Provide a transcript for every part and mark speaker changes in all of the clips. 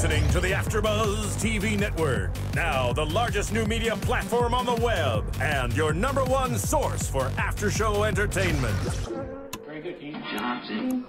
Speaker 1: listening to the AFTERBUZZ TV network. Now, the largest new media platform on the web and your #1 source for after-show entertainment.
Speaker 2: Very good, Dean. Johnson.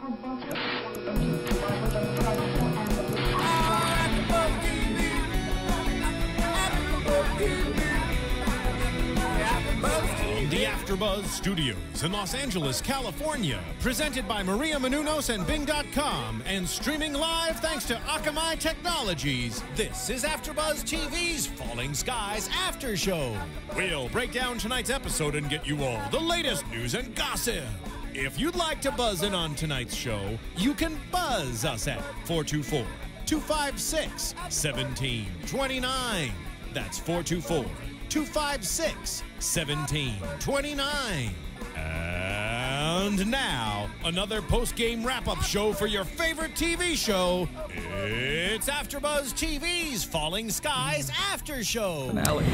Speaker 3: The AFTERBUZZ Studios in Los Angeles, California, presented by Maria Menounos and Bing.com, and streaming live thanks to Akamai Technologies. This is AFTERBUZZ TV's Falling Skies After Show. We'll break down tonight's episode and get you all the latest news and gossip. If you'd like to buzz in on tonight's show, you can buzz us at 424-256-1729. That's 424-256-1729. And now, another post-game wrap-up show for your favorite TV show. It's AFTERBUZZ TV's Falling Skies After Show.
Speaker 4: Finale.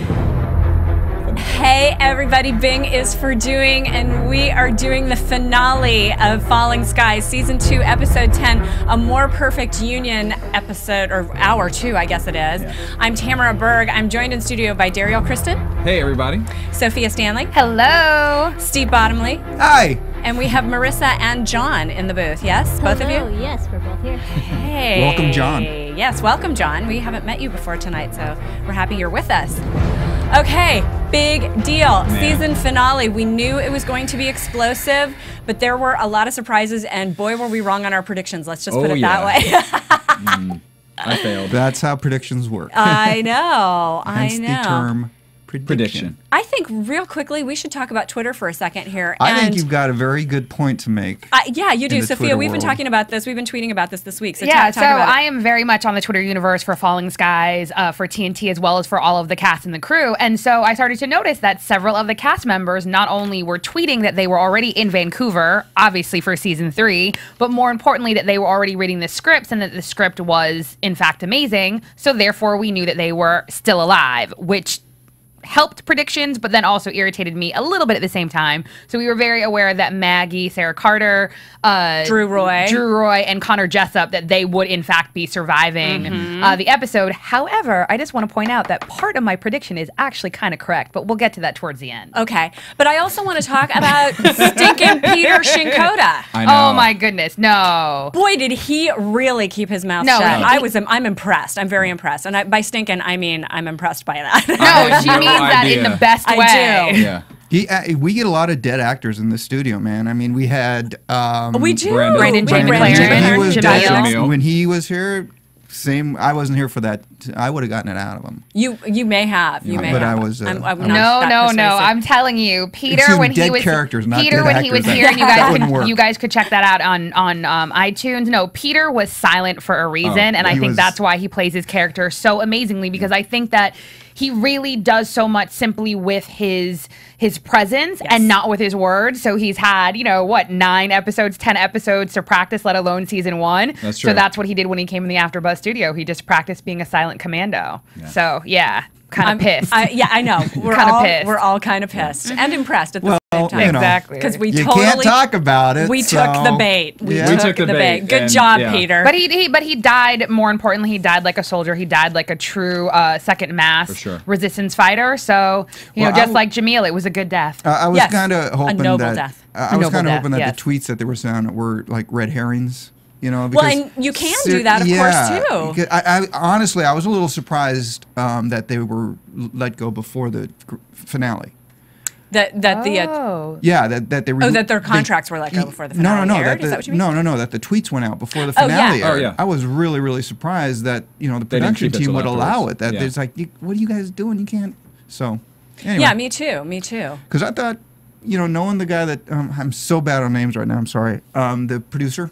Speaker 5: Hey everybody, Bing is for doing, and we are doing the finale of Falling Skies, Season 2, Episode 10, a More Perfect Union episode, or Hour 2, I guess it is. Yeah. I'm Tamara Berg. I'm joined in studio by Derrial Christon.
Speaker 4: Hey everybody.
Speaker 5: Sofia Stanley.
Speaker 6: Hello.
Speaker 5: Steve Bottomley.
Speaker 7: Hi.
Speaker 5: And we have Marissa and John in the booth. Yes, both of you?
Speaker 8: Yes, we're both here.
Speaker 5: Hey.
Speaker 7: Welcome, John.
Speaker 5: Yes, welcome, John. We haven't met you before tonight, so we're happy you're with us. Okay, big deal.
Speaker 4: Man.
Speaker 5: Season finale. We knew it was going to be explosive, but there were a lot of surprises, and boy, were we wrong on our predictions. Let's just put it that way.
Speaker 4: I failed.
Speaker 7: That's how predictions work.
Speaker 5: I know.
Speaker 7: Hence
Speaker 5: I know.
Speaker 7: the term prediction.
Speaker 5: I think real quickly we should talk about Twitter for a second here.
Speaker 7: I think you've got a very good point to make.
Speaker 5: Yeah, you do,
Speaker 7: the
Speaker 5: Sophia.
Speaker 7: Twitter
Speaker 5: We've been
Speaker 7: world.
Speaker 5: talking about this. We've been tweeting about this week. So
Speaker 6: Yeah,
Speaker 5: talk
Speaker 6: so
Speaker 5: about
Speaker 6: I am very much on the Twitter universe for Falling Skies, for TNT, as well as for all of the cast and the crew. And so I started to notice that several of the cast members not only were tweeting that they were already in Vancouver, obviously for Season 3, but more importantly that they were already reading the scripts and that the script was, in fact, amazing. So therefore we knew that they were still alive, which helped predictions, but then also irritated me a little bit at the same time. So we were very aware that Maggie, Sarah Carter,
Speaker 5: Drew Roy,
Speaker 6: and Connor Jessup, that they would in fact be surviving the episode. However, I just want to point out that part of my prediction is actually kind of correct, but we'll get to that towards the end.
Speaker 5: Okay, but I also want to talk about stinking Peter Shinkota.
Speaker 4: I know.
Speaker 6: Oh my goodness, no.
Speaker 5: Boy, did he really keep his mouth
Speaker 6: No,
Speaker 5: shut.
Speaker 6: he-
Speaker 5: I'm impressed. I'm very impressed. And by stinking, I mean I'm impressed by that.
Speaker 6: No, she means that in
Speaker 4: idea.
Speaker 6: the best
Speaker 5: I
Speaker 6: way.
Speaker 5: do.
Speaker 4: Yeah.
Speaker 7: We get a lot of dead actors in the studio, man. I mean, we had
Speaker 5: We do.
Speaker 4: Brandon
Speaker 6: McLaren,
Speaker 7: he was
Speaker 6: Jamil.
Speaker 7: dead. When he was here, same. I wasn't here for that. I would have gotten it out of him.
Speaker 5: You may have. You may
Speaker 7: but
Speaker 5: have.
Speaker 7: I was,
Speaker 5: I'm not
Speaker 6: No,
Speaker 5: that
Speaker 6: no.
Speaker 5: persuasive.
Speaker 6: I'm telling you, Peter,
Speaker 7: Excuse me,
Speaker 6: when he
Speaker 7: dead
Speaker 6: was
Speaker 7: characters, not
Speaker 6: Peter
Speaker 7: dead
Speaker 6: when he was
Speaker 7: actors.
Speaker 6: here, and
Speaker 7: That wouldn't work.
Speaker 6: you guys could check that out on iTunes. No, Peter was silent for a reason, and I
Speaker 7: he
Speaker 6: think
Speaker 7: was-
Speaker 6: that's why he plays his character so amazingly, because I think that he really does so much simply with his presence and not with his words. So he's had, 9 episodes, 10 episodes to practice, let alone Season 1.
Speaker 4: That's true.
Speaker 6: So that's what he did when he came in the AfterBuzz studio. He just practiced being a silent commando.
Speaker 4: Yeah.
Speaker 6: So yeah, kind of pissed.
Speaker 5: Yeah, I know. We're
Speaker 6: Kinda
Speaker 5: all
Speaker 6: pissed.
Speaker 5: we're all kind of pissed and impressed at the same time.
Speaker 7: you know,
Speaker 6: Exactly.
Speaker 5: Because we
Speaker 7: you
Speaker 5: totally
Speaker 7: can't talk about it.
Speaker 5: We
Speaker 7: so-
Speaker 5: took the bait. We
Speaker 7: Yeah.
Speaker 5: took the bait. Good
Speaker 4: and-
Speaker 5: job,
Speaker 4: yeah.
Speaker 5: Peter.
Speaker 6: But he died. More importantly, he died like a soldier. He died like a true second mass
Speaker 4: For sure.
Speaker 6: resistance fighter. So
Speaker 7: Well,
Speaker 6: just like Jamil, it was a good death.
Speaker 7: I was
Speaker 5: Yes,
Speaker 7: kind of hoping
Speaker 5: noble
Speaker 7: that
Speaker 5: death.
Speaker 7: I was
Speaker 6: noble
Speaker 7: kind of
Speaker 6: death,
Speaker 7: hoping that
Speaker 6: yes.
Speaker 7: the tweets that they were saying were like red herrings.
Speaker 5: well,
Speaker 7: Because
Speaker 5: and you can do that, of course, too.
Speaker 7: because I honestly, I was a little surprised that they were let go before the finale.
Speaker 5: That the
Speaker 6: Oh.
Speaker 7: Yeah, that they were.
Speaker 5: that their contracts were let go before the finale
Speaker 7: No,
Speaker 5: aired?
Speaker 7: that
Speaker 5: Is that what you mean?
Speaker 7: no, that the tweets went out before the
Speaker 5: Oh, yeah.
Speaker 7: finale.
Speaker 4: Oh,
Speaker 7: aired.
Speaker 4: yeah.
Speaker 7: I was really, really surprised that the
Speaker 4: didn't
Speaker 7: production
Speaker 4: keep it
Speaker 7: team
Speaker 4: till
Speaker 7: would allow
Speaker 4: afterwards.
Speaker 7: it. That
Speaker 4: Yeah.
Speaker 7: it's like, what are you guys doing? You can't. So, anyway.
Speaker 5: Yeah, me too. Me too.
Speaker 7: Because I thought, knowing the guy that I'm so bad on names right now. I'm sorry. The producer.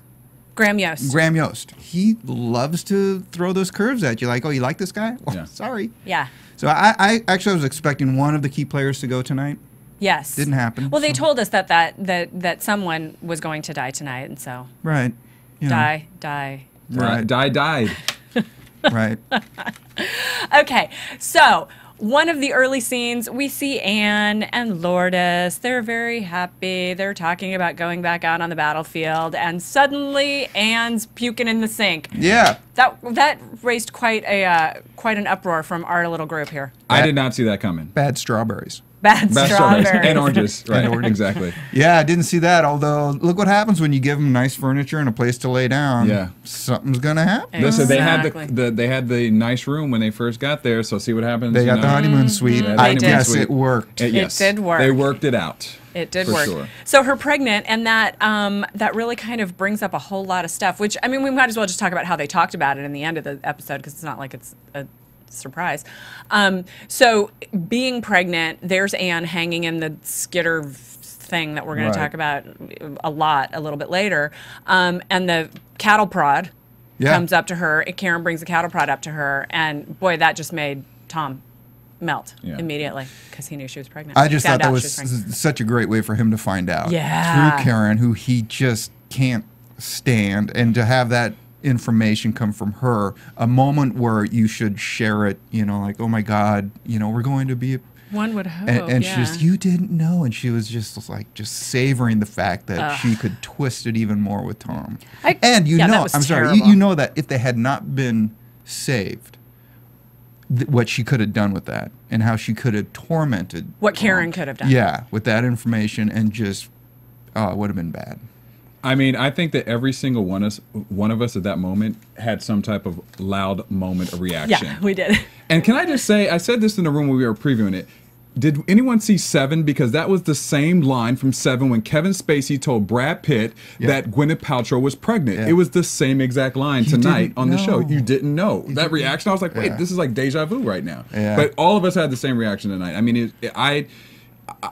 Speaker 5: Graham Yost.
Speaker 7: Graham Yost. He loves to throw those curves at you, like, oh, you like this guy? Well,
Speaker 4: Yeah.
Speaker 7: sorry.
Speaker 5: Yeah.
Speaker 7: So I actually was expecting one of the key players to go tonight.
Speaker 5: Yes.
Speaker 7: Didn't happen.
Speaker 5: Well, they
Speaker 7: so-
Speaker 5: told us that someone was going to die tonight, and so
Speaker 7: Right. You know,
Speaker 5: die.
Speaker 7: Right.
Speaker 4: Died.
Speaker 7: Right.
Speaker 5: Okay, so one of the early scenes, we see Anne and Lourdes. They're very happy. They're talking about going back out on the battlefield, and suddenly Anne's puking in the sink.
Speaker 7: Yeah.
Speaker 5: That raised quite an uproar from our little group here.
Speaker 4: I did not see that coming.
Speaker 7: Bad strawberries.
Speaker 5: Bad strawberries.
Speaker 4: And oranges. Right, exactly.
Speaker 7: Yeah, I didn't see that. Although, look what happens when you give them nice furniture and a place to lay down.
Speaker 4: Yeah.
Speaker 7: Something's going to happen.
Speaker 4: Listen, they had
Speaker 5: Exactly.
Speaker 4: they had the nice room when they first got there, so see what happens.
Speaker 7: They got the honeymoon suite.
Speaker 4: Yeah, the
Speaker 7: I
Speaker 4: honeymoon
Speaker 7: guess
Speaker 4: suite.
Speaker 7: it worked.
Speaker 4: Yes,
Speaker 5: did work.
Speaker 4: They worked it out.
Speaker 5: It did
Speaker 4: for
Speaker 5: work.
Speaker 4: Sure.
Speaker 5: So her pregnant, and that really kind of brings up a whole lot of stuff, which, I mean, we might as well just talk about how they talked about it in the end of the episode, because it's not like it's a surprise. So being pregnant, there's Anne hanging in the skitter thing that we're going to talk about a little bit later. And the cattle prod comes up to her. Karen brings the cattle prod up to her, and boy, that just made Tom melt immediately, because he knew she was pregnant.
Speaker 7: I just thought that was such a great way for him to find out.
Speaker 5: Yeah.
Speaker 7: Through Karen, who he just can't stand, and to have that information come from her, a moment where you should share it, like, oh my God, we're going to be...
Speaker 5: One would hope,
Speaker 7: and she just, you didn't know, and she was just like, savoring the fact that she could twist it even more with Tom. And I'm sorry, you know that if they had not been saved, what she could have done with that, and how she could have tormented
Speaker 5: what Karen could have done.
Speaker 7: Yeah, with that information, and just, it would have been bad.
Speaker 4: I mean, I think that every single one of us at that moment had some type of loud moment of reaction.
Speaker 5: Yeah, we did.
Speaker 4: And can I just say, I said this in the room when we were previewing it. Did anyone see Seven? Because that was the same line from Seven when Kevin Spacey told Brad Pitt that Gwyneth Paltrow was pregnant.
Speaker 7: Yeah.
Speaker 4: It was the same exact line tonight on the show.
Speaker 7: know.
Speaker 4: You didn't know. That reaction, I was like, wait, this is like deja vu right now.
Speaker 7: Yeah.
Speaker 4: But all of us had the same reaction tonight. I mean,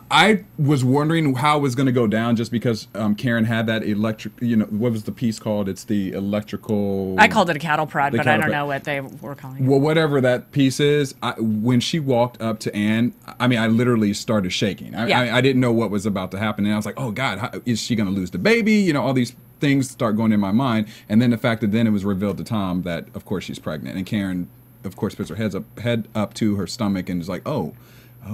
Speaker 4: I was wondering how it was going to go down, just because Karen had that electric, what was the piece called? It's the electrical...
Speaker 5: I called it a cattle prod, but I don't know what they were calling it.
Speaker 4: Well, whatever that piece is, when she walked up to Anne, I mean, I literally started shaking. I didn't know what was about to happen, and I was like, oh God, is she going to lose the baby? All these things start going in my mind, and then the fact that then it was revealed to Tom that, of course, she's pregnant, and Karen, of course, puts her head up to her stomach and is like, oh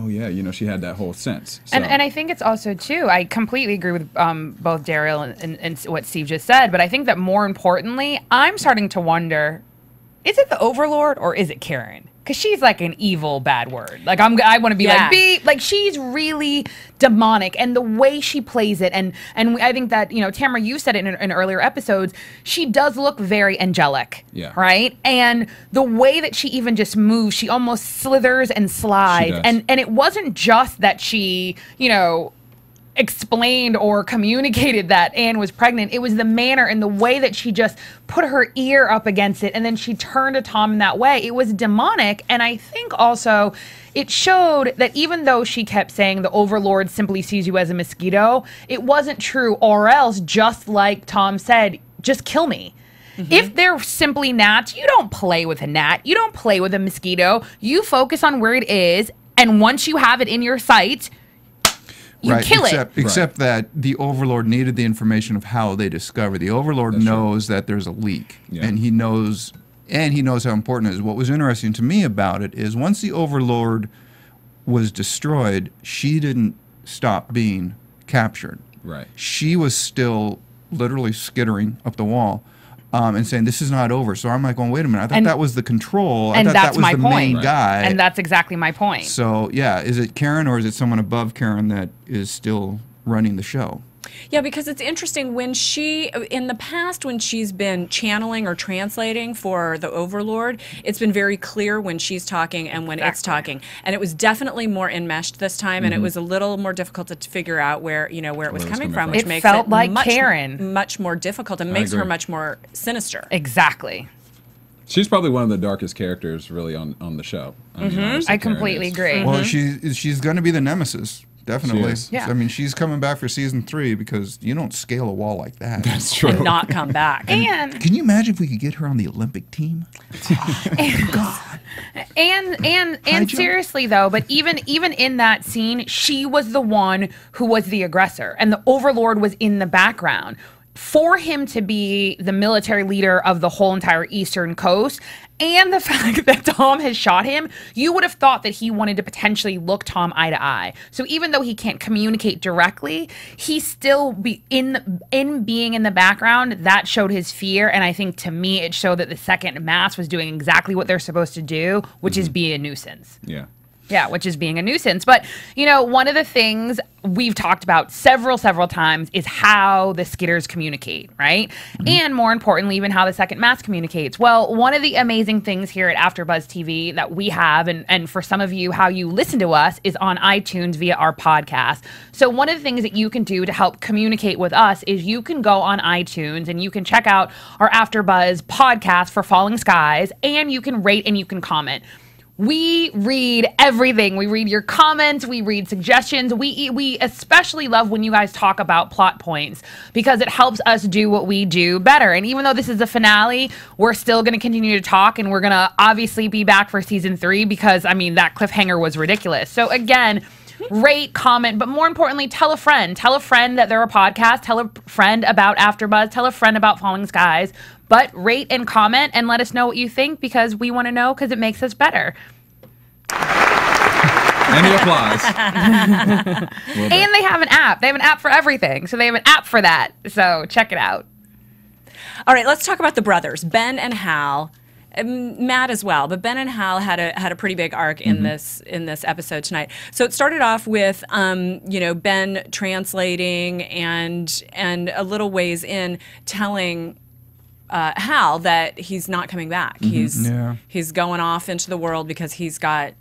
Speaker 4: yeah, she had that whole sense. So.
Speaker 6: And I think it's also, too, I completely agree with both Derrial and what Steve just said, but I think that more importantly, I'm starting to wonder, is it the Overlord or is it Karen? Because she's like an evil bad word. Like, I want to be like she's really demonic, and the way she plays it, and I think that, Tamara, you said it in earlier episodes, she does look very angelic, right? And the way that she even just moves, she almost slithers and slides, and it wasn't just that she, explained or communicated that Anne was pregnant. It was the manner and the way that she just put her ear up against it, and then she turned to Tom in that way. It was demonic, and I think also it showed that even though she kept saying the Overlord simply sees you as a mosquito, it wasn't true, or else, just like Tom said, just kill me. If they're simply gnats, you don't play with a gnat. You don't play with a mosquito. You focus on where it is, and once you have it in your sight, you kill it.
Speaker 7: Except that the Overlord needed the information of how they discover. The Overlord knows that there's a leak, and he knows how important it is. What was interesting to me about it is once the Overlord was destroyed, she didn't stop being captured.
Speaker 4: Right.
Speaker 7: She was still literally skittering up the wall. And saying, this is not over. So I'm like, wait a minute. I thought that was the control. I thought that was the main guy.
Speaker 6: And that's exactly my point.
Speaker 7: So, yeah, is it Karen or is it someone above Karen that is still running the show?
Speaker 5: Yeah, because it's interesting when in the past, when she's been channeling or translating for the Overlord, it's been very clear when she's talking and when it's talking. And it was definitely more enmeshed this time, and it was a little more difficult to figure out where it was coming from, which makes
Speaker 6: felt
Speaker 5: it
Speaker 6: like Karen.
Speaker 5: much more difficult and makes her much more sinister.
Speaker 6: Exactly.
Speaker 4: She's probably one of the darkest characters, really, on the show.
Speaker 6: I completely agree.
Speaker 7: Well, she's going to be the nemesis. Definitely.
Speaker 6: Yeah.
Speaker 7: I mean, she's coming back for season 3 because you don't scale a wall like that.
Speaker 4: That's true.
Speaker 5: And not come back.
Speaker 6: And
Speaker 7: can you imagine if we could get her on the Olympic team? God.
Speaker 6: And seriously though, but even in that scene, she was the one who was the aggressor, and the Overlord was in the background. For him to be the military leader of the whole entire Eastern Coast, and the fact that Tom has shot him, you would have thought that he wanted to potentially look Tom eye to eye. So even though he can't communicate directly, he still being in the background, that showed his fear. And I think to me, it showed that the second mask was doing exactly what they're supposed to do, which is be a nuisance.
Speaker 4: Yeah.
Speaker 6: Yeah, which is being a nuisance. But, you know, one of the things we've talked about several times is how the skitters communicate, right? And more importantly, even how the second mask communicates. Well, one of the amazing things here at AfterBuzz TV that we have, and for some of you, how you listen to us, is on iTunes via our podcast. So one of the things that you can do to help communicate with us is you can go on iTunes and you can check out our AfterBuzz podcast for Falling Skies, and you can rate and you can comment. We read everything. We read your comments. We read suggestions. We especially love when you guys talk about plot points because it helps us do what we do better. And even though this is the finale, we're still going to continue to talk, and we're going to obviously be back for season 3 because, I mean, that cliffhanger was ridiculous. So again, rate, comment, but more importantly, tell a friend. Tell a friend that they're a podcast. Tell a friend about AfterBuzz. Tell a friend about Falling Skies. But rate and comment and let us know what you think because we want to know because it makes us better.
Speaker 4: And the applause.
Speaker 6: And they have an app. They have an app for everything. So they have an app for that. So check it out.
Speaker 5: All right, let's talk about the brothers, Ben and Hal. Matt as well, but Ben and Hal had a pretty big arc in this episode tonight. So it started off with you know, Ben translating and a little ways in telling Hal that he's not coming back. He's going off into the world because he's got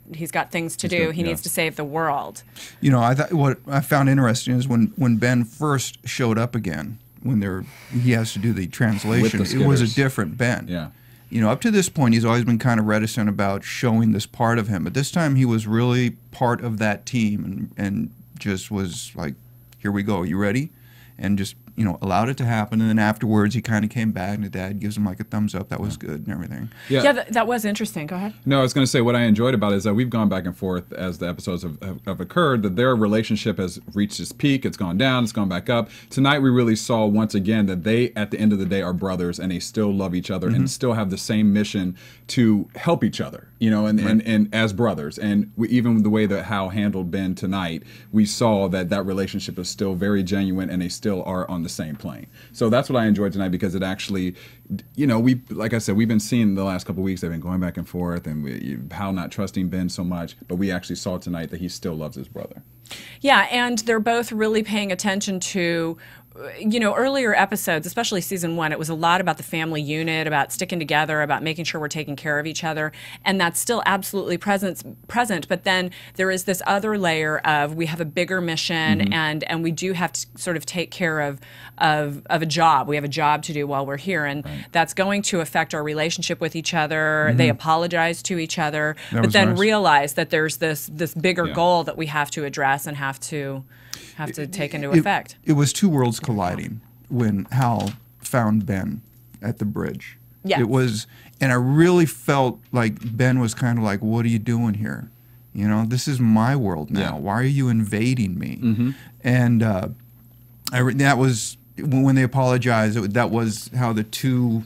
Speaker 5: things to do. He needs to save the world.
Speaker 7: You know, what I found interesting is when Ben first showed up again, when he has to do the translation, it was a different Ben.
Speaker 4: Yeah.
Speaker 7: You know, up to this point, he's always been kind of reticent about showing this part of him, but this time he was really part of that team and just was like, "Here we go. You ready?" And just, you know, allowed it to happen. And then afterwards, he kind of came back, and the dad gives him like a thumbs up. That was good and everything.
Speaker 5: Yeah, that was interesting. Go ahead.
Speaker 4: No, I was going to say what I enjoyed about it is that we've gone back and forth as the episodes have occurred, that their relationship has reached its peak. It's gone down. It's gone back up. Tonight, we really saw once again that they, at the end of the day, are brothers, and they still love each other and still have the same mission to help each other, you know, and as brothers. And even the way that Hal handled Ben tonight, we saw that relationship is still very genuine, and they still are on the same plane. So that's what I enjoyed tonight because it actually, you know, like I said, we've been seeing the last couple of weeks, they've been going back and forth and Hal not trusting Ben so much, but we actually saw tonight that he still loves his brother.
Speaker 5: Yeah, and they're both really paying attention to, you know, earlier episodes, especially season 1, it was a lot about the family unit, about sticking together, about making sure we're taking care of each other, and that's still absolutely present. But then there is this other layer of we have a bigger mission, and we do have to sort of take care of a job. We have a job to do while we're here, and that's going to affect our relationship with each other. They apologize to each other, but then realize that there's this bigger goal that we have to address and have to take into effect.
Speaker 7: It was two worlds colliding when Hal found Ben at the bridge.
Speaker 5: Yeah.
Speaker 7: It was, and I really felt like Ben was kind of like, "What are you doing here? You know, this is my world now. Why are you invading me?" And that was when they apologized. That was how the two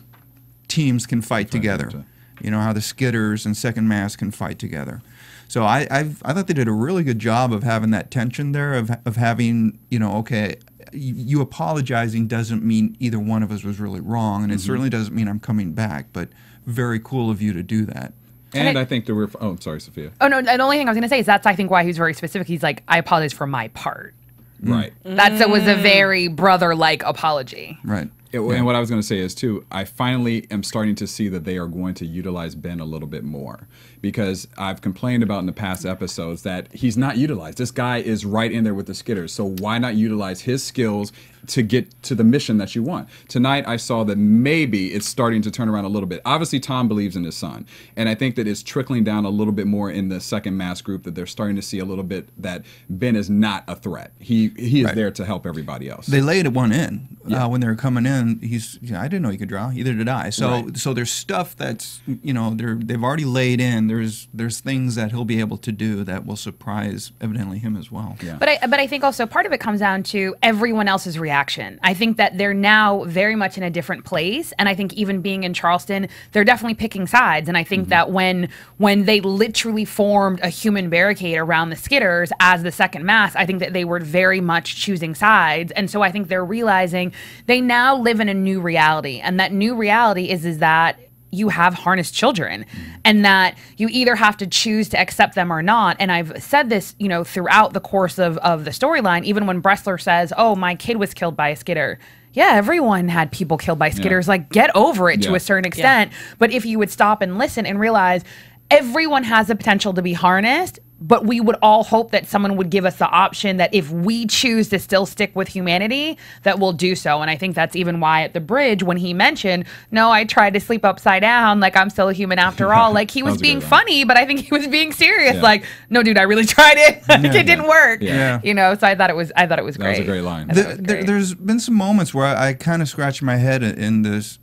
Speaker 7: teams can fight together. You know, how the skitters and second mask can fight together. So I thought they did a really good job of having that tension there, of having, you know, okay, you apologizing doesn't mean either one of us was really wrong, and it certainly doesn't mean I'm coming back, but very cool of you to do that.
Speaker 4: And I think oh, I'm sorry, Sophia.
Speaker 6: Oh, no, the only thing I was going to say is that's, I think, why he was very specific. He's like, I apologize for my part.
Speaker 4: Right.
Speaker 6: It was a very brother-like apology.
Speaker 7: Right.
Speaker 4: And what I was going to say is, too, I finally am starting to see that they are going to utilize Ben a little bit more, because I've complained about in the past episodes that he's not utilized. This guy is right in there with the skitters, so why not utilize his skills to get to the mission that you want? Tonight, I saw that maybe it's starting to turn around a little bit. Obviously, Tom believes in his son, and I think that it's trickling down a little bit more in the second mask group, that they're starting to see a little bit that Ben is not a threat. He is there to help everybody else.
Speaker 7: They laid one in when they were coming in. and I didn't know he could draw. Either did I. So so there's stuff that's they've already laid in. There's things that he'll be able to do that will surprise evidently him as well.
Speaker 4: Yeah.
Speaker 6: But I think also part of it comes down to everyone else's reaction. I think that they're now very much in a different place, and I think even being in Charleston, they're definitely picking sides. And I think that when they literally formed a human barricade around the Skitters as the second mass, I think that they were very much choosing sides. And so I think they're realizing they now live in a new reality, and that new reality is that you have harnessed children, and that you either have to choose to accept them or not. And I've said this, throughout the course of the storyline, even when Bressler says, oh, my kid was killed by a Skitter. Yeah, everyone had people killed by Skitters. Like, get over it to a certain extent. But if you would stop and listen and realize everyone has the potential to be harnessed, but we would all hope that someone would give us the option that if we choose to still stick with humanity, that we'll do so. And I think that's even why at the bridge, when he mentioned, no, I tried to sleep upside down, like I'm still a human after all, like he was being funny, but I think he was being serious. Like, no, dude, I really tried it. It didn't work. So I thought it was great.
Speaker 4: That was a great line.
Speaker 7: There's been some moments where I kind of scratched my head in this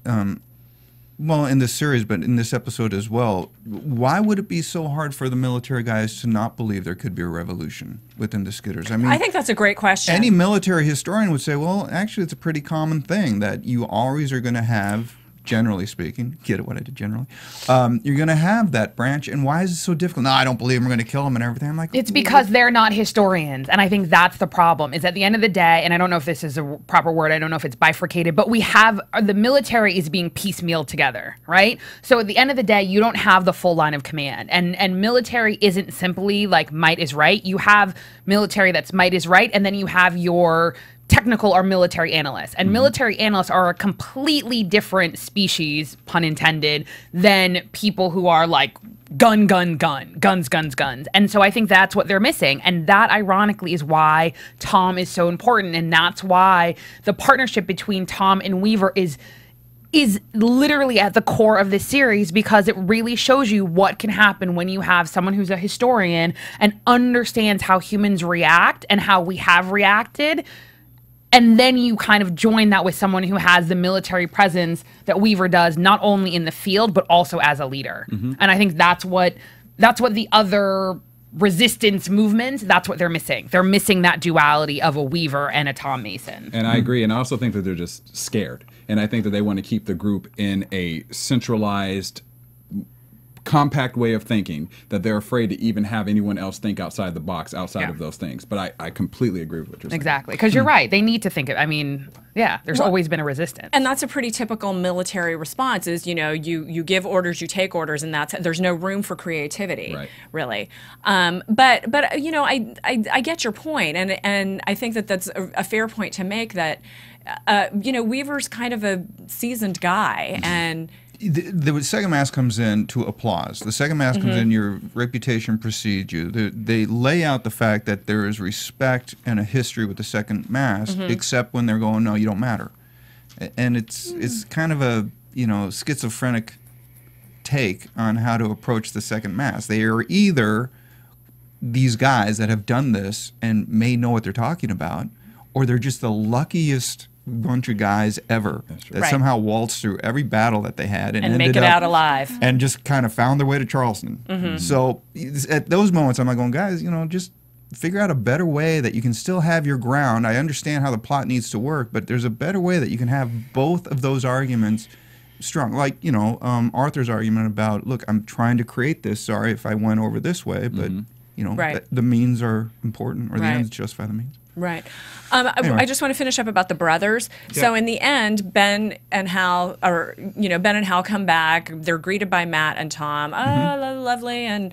Speaker 7: in this series, but in this episode as well. Why would it be so hard for the military guys to not believe there could be a revolution within the Skitters? I mean,
Speaker 5: I think that's a great question.
Speaker 7: Any military historian would say, well, actually, it's a pretty common thing that you always are going to have, generally speaking, get what I did generally, you're going to have that branch. And why is it so difficult? No, I don't believe we're going to kill them and everything. I'm like,
Speaker 6: it's because they're not historians. And I think that's the problem, is at the end of the day, and I don't know if this is a proper word, I don't know if it's bifurcated, but we have, the military is being piecemealed together, right? So at the end of the day, you don't have the full line of command. And military isn't simply like might is right. You have military that's might is right, and then you have your technical or military analysts. And military analysts are a completely different species, pun intended, than people who are like guns. And so I think that's what they're missing. And that ironically is why Tom is so important. And that's why the partnership between Tom and Weaver is literally at the core of this series, because it really shows you what can happen when you have someone who's a historian and understands how humans react and how we have reacted. And then you kind of join that with someone who has the military presence that Weaver does, not only in the field, but also as a leader. And I think that's what the other resistance movements, that's what they're missing. They're missing that duality of a Weaver and a Tom Mason.
Speaker 4: And I agree. And I also think that they're just scared. And I think that they want to keep the group in a centralized, compact way of thinking, that they're afraid to even have anyone else think outside the box, outside of those things. But I completely agree with what you're saying.
Speaker 6: Exactly, because you're right. They need to think of, I mean, there's always been a resistance.
Speaker 5: And that's a pretty typical military response is, you give orders, you take orders, and there's no room for creativity, really. But I get your point, and I think that that's a fair point to make, that, Weaver's kind of a seasoned guy, and
Speaker 7: the second mass comes in to applause. The second mass comes in, your reputation precedes you. They lay out the fact that there is respect and a history with the second mass, except when they're going, no, you don't matter. And it's kind of a schizophrenic take on how to approach the second mass. They are either these guys that have done this and may know what they're talking about, or they're just the luckiest bunch of guys ever that somehow waltzed through every battle that they had and
Speaker 5: make it out alive
Speaker 7: and just kind of found their way to Charleston. So at those moments, I'm like going, guys, just figure out a better way that you can still have your ground. I understand how the plot needs to work, but there's a better way that you can have both of those arguments strong. Like, Arthur's argument about, look, I'm trying to create this. Sorry if I went over this way, but, the means are important, or the ends justify the means.
Speaker 5: Right.
Speaker 7: Anyway.
Speaker 5: I just want to finish up about the brothers. Yeah. So in the end, Ben and Hal come back. They're greeted by Matt and Tom. Oh, lovely. And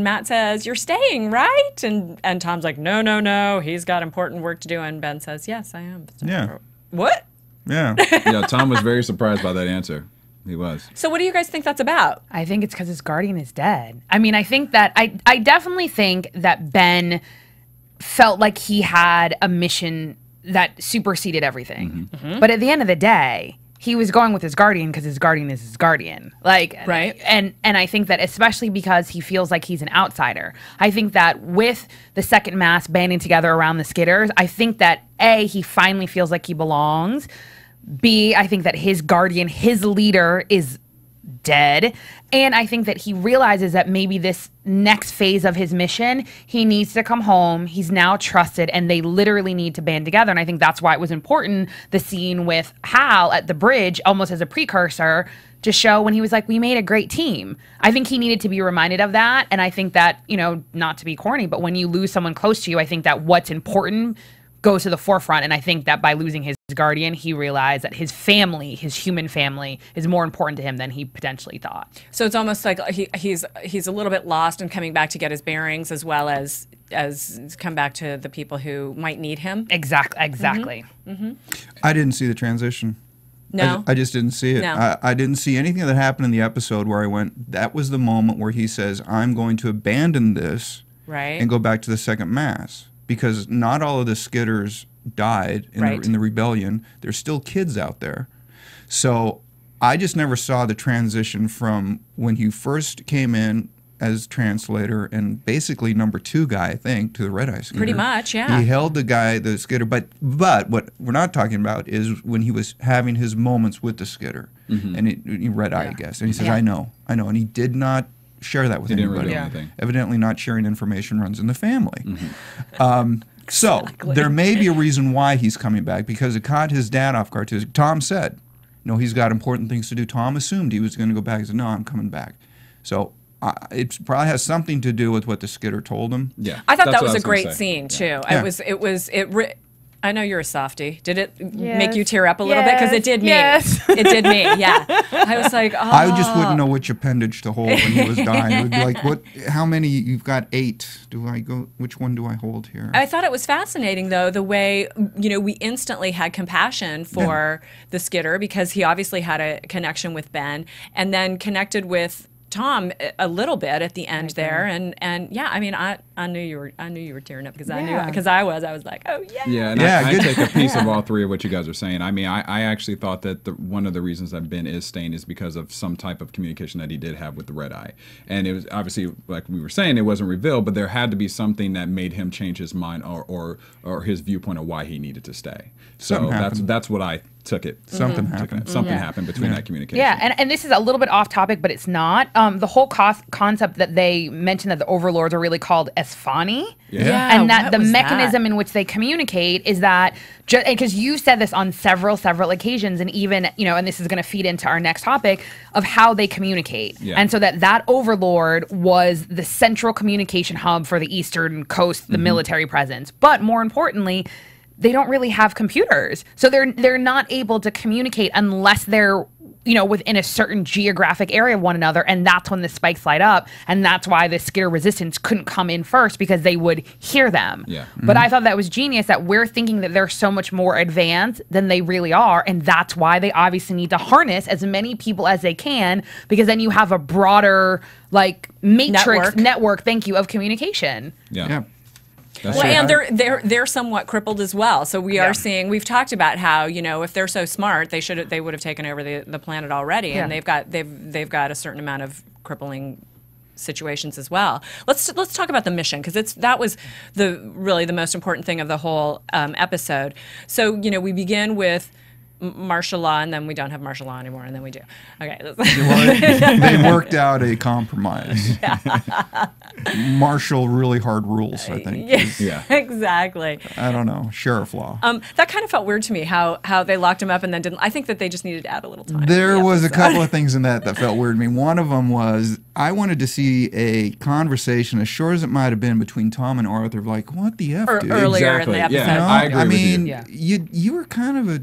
Speaker 5: Matt says, "You're staying, right?" And Tom's like, No. He's got important work to do. And Ben says, "Yes, I am."
Speaker 7: Yeah.
Speaker 5: What?
Speaker 7: Yeah.
Speaker 4: Yeah. Tom was very surprised by that answer. He was.
Speaker 5: So what do you guys think that's about?
Speaker 6: I think it's because his guardian is dead. I mean, I think that I definitely think that Ben felt like he had a mission that superseded everything. But at the end of the day, he was going with his guardian because his guardian is his guardian. Right. And I think that especially because he feels like he's an outsider. I think that with the second mass banding together around the Skitters, I think that he finally feels like he belongs. B, I think that his guardian, his leader is dead. And I think that he realizes that maybe this next phase of his mission, he needs to come home. He's now trusted, and they literally need to band together. And I think that's why it was important, the scene with Hal at the bridge, almost as a precursor, to show when he was like, we made a great team. I think he needed to be reminded of that. And I think that, you know, not to be corny, but when you lose someone close to you, I think that what's important goes to the forefront. And I think that by losing his guardian, he realized that his family, his human family, is more important to him than he potentially thought.
Speaker 5: So it's almost like he's a little bit lost and coming back to get his bearings, as well as come back to the people who might need him.
Speaker 6: Exactly.
Speaker 7: I didn't see the transition.
Speaker 5: No,
Speaker 7: I just didn't see it.
Speaker 5: No.
Speaker 7: I didn't see anything that happened in the episode where I went, that was the moment where he says, I'm going to abandon this and go back to the second mass. Because not all of the skitters died in the rebellion. There's still kids out there. So I just never saw the transition from when he first came in as translator and basically number 2 guy, I think, to the red-eye skitter.
Speaker 5: Pretty much, yeah.
Speaker 7: He held the skitter. But what we're not talking about is when he was having his moments with the skitter. And he red-eye, I guess. And he says, I know. And he did not share that with anybody.
Speaker 4: Didn't reveal anything.
Speaker 7: Evidently not sharing information runs in the family. So there may be a reason why he's coming back, because it caught his dad off guard too. Tom said, no, he's got important things to do. Tom assumed he was going to go back. He said, no, I'm coming back. So it probably has something to do with what the skitter told him.
Speaker 4: Yeah,
Speaker 5: I thought that was a great scene too.
Speaker 7: Yeah.
Speaker 5: I know you're a softie. Did it make you tear up a little bit? Because it did me. It did me. Yeah. I was like, oh.
Speaker 7: I just wouldn't know which appendage to hold when he was dying. It would be like, what? How many? You've got 8. Do I go? Which one do I hold here?
Speaker 5: I thought it was fascinating, though, the way, you know, we instantly had compassion for the skitter, because he obviously had a connection with Ben, and then connected with Tom a little bit at the end there, and yeah, I mean, I knew you were tearing up, because I was like, oh yeah.
Speaker 4: Yeah, and I take a piece of all 3 of what you guys are saying. I mean, I actually thought that one of the reasons that Ben is staying is because of some type of communication that he did have with the Red Eye, and it was obviously, like we were saying, it wasn't revealed, but there had to be something that made him change his mind or his viewpoint of why he needed to stay. So that's what I took it.
Speaker 7: Something happened.
Speaker 4: Something happened between that communication.
Speaker 6: Yeah, and this is a little bit off topic, but it's not. The whole concept that they mentioned that the overlords are really called Esphani. And that the mechanism in which they communicate is that, because you said this on several occasions, and even, you know, and this is going to feed into our next topic of how they communicate. And so that overlord was the central communication hub for the Eastern Coast, the military presence. But more importantly, they don't really have computers. So they're not able to communicate unless they're, you know, within a certain geographic area of one another, and that's when the spikes light up, and that's why the skitter resistance couldn't come in first, because they would hear them. But I thought that was genius, that we're thinking that they're so much more advanced than they really are, and that's why they obviously need to harness as many people as they can, because then you have a broader, like, matrix network, thank you, of communication.
Speaker 4: That's
Speaker 5: well, and they're somewhat crippled as well. So we are seeing. We've talked about how, you know, if they're so smart, they would have taken over the planet already, and they've got a certain amount of crippling situations as well. Let's talk about the mission, because that was really the most important thing of the whole episode. So, you know, we begin with martial law, and then we don't have martial law anymore, and then we do. Okay.
Speaker 7: They worked out a compromise. Martial really hard rules, I think.
Speaker 5: Exactly.
Speaker 7: I don't know, sheriff law.
Speaker 5: That kind of felt weird to me, how they locked him up and then didn't. I think that they just needed to add a little time.
Speaker 7: There was a couple of things in that felt weird to me. One of them was, I wanted to see a conversation, as short as it might have been, between Tom and Arthur, like, what the F, dude?
Speaker 5: Earlier in the episode.
Speaker 7: You know?
Speaker 4: I agree
Speaker 7: I mean,
Speaker 4: with you.
Speaker 7: You were kind of a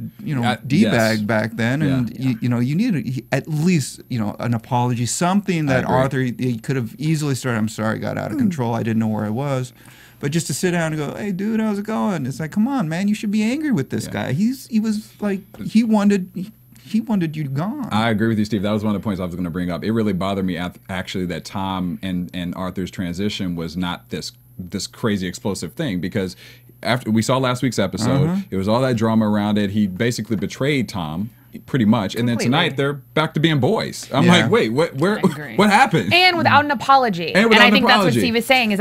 Speaker 7: D-bag back then, and you know, you needed at least, you know, an apology, something that Arthur, he could have easily started, I'm sorry, got out of control, I didn't know where I was. But just to sit down and go, hey, dude, how's it going? It's like, come on, man, you should be angry with this guy. He was like, he wanted you gone.
Speaker 4: I agree with you, Steve. That was one of the points I was going to bring up. It really bothered me, actually, that Tom and Arthur's transition was not this crazy explosive thing, because after we saw last week's episode, it was all that drama around it. He basically betrayed Tom, pretty much, and then tonight they're back to being boys. I'm like, wait, what happened?
Speaker 6: And without an apology. And I think that's what Steve is saying. Is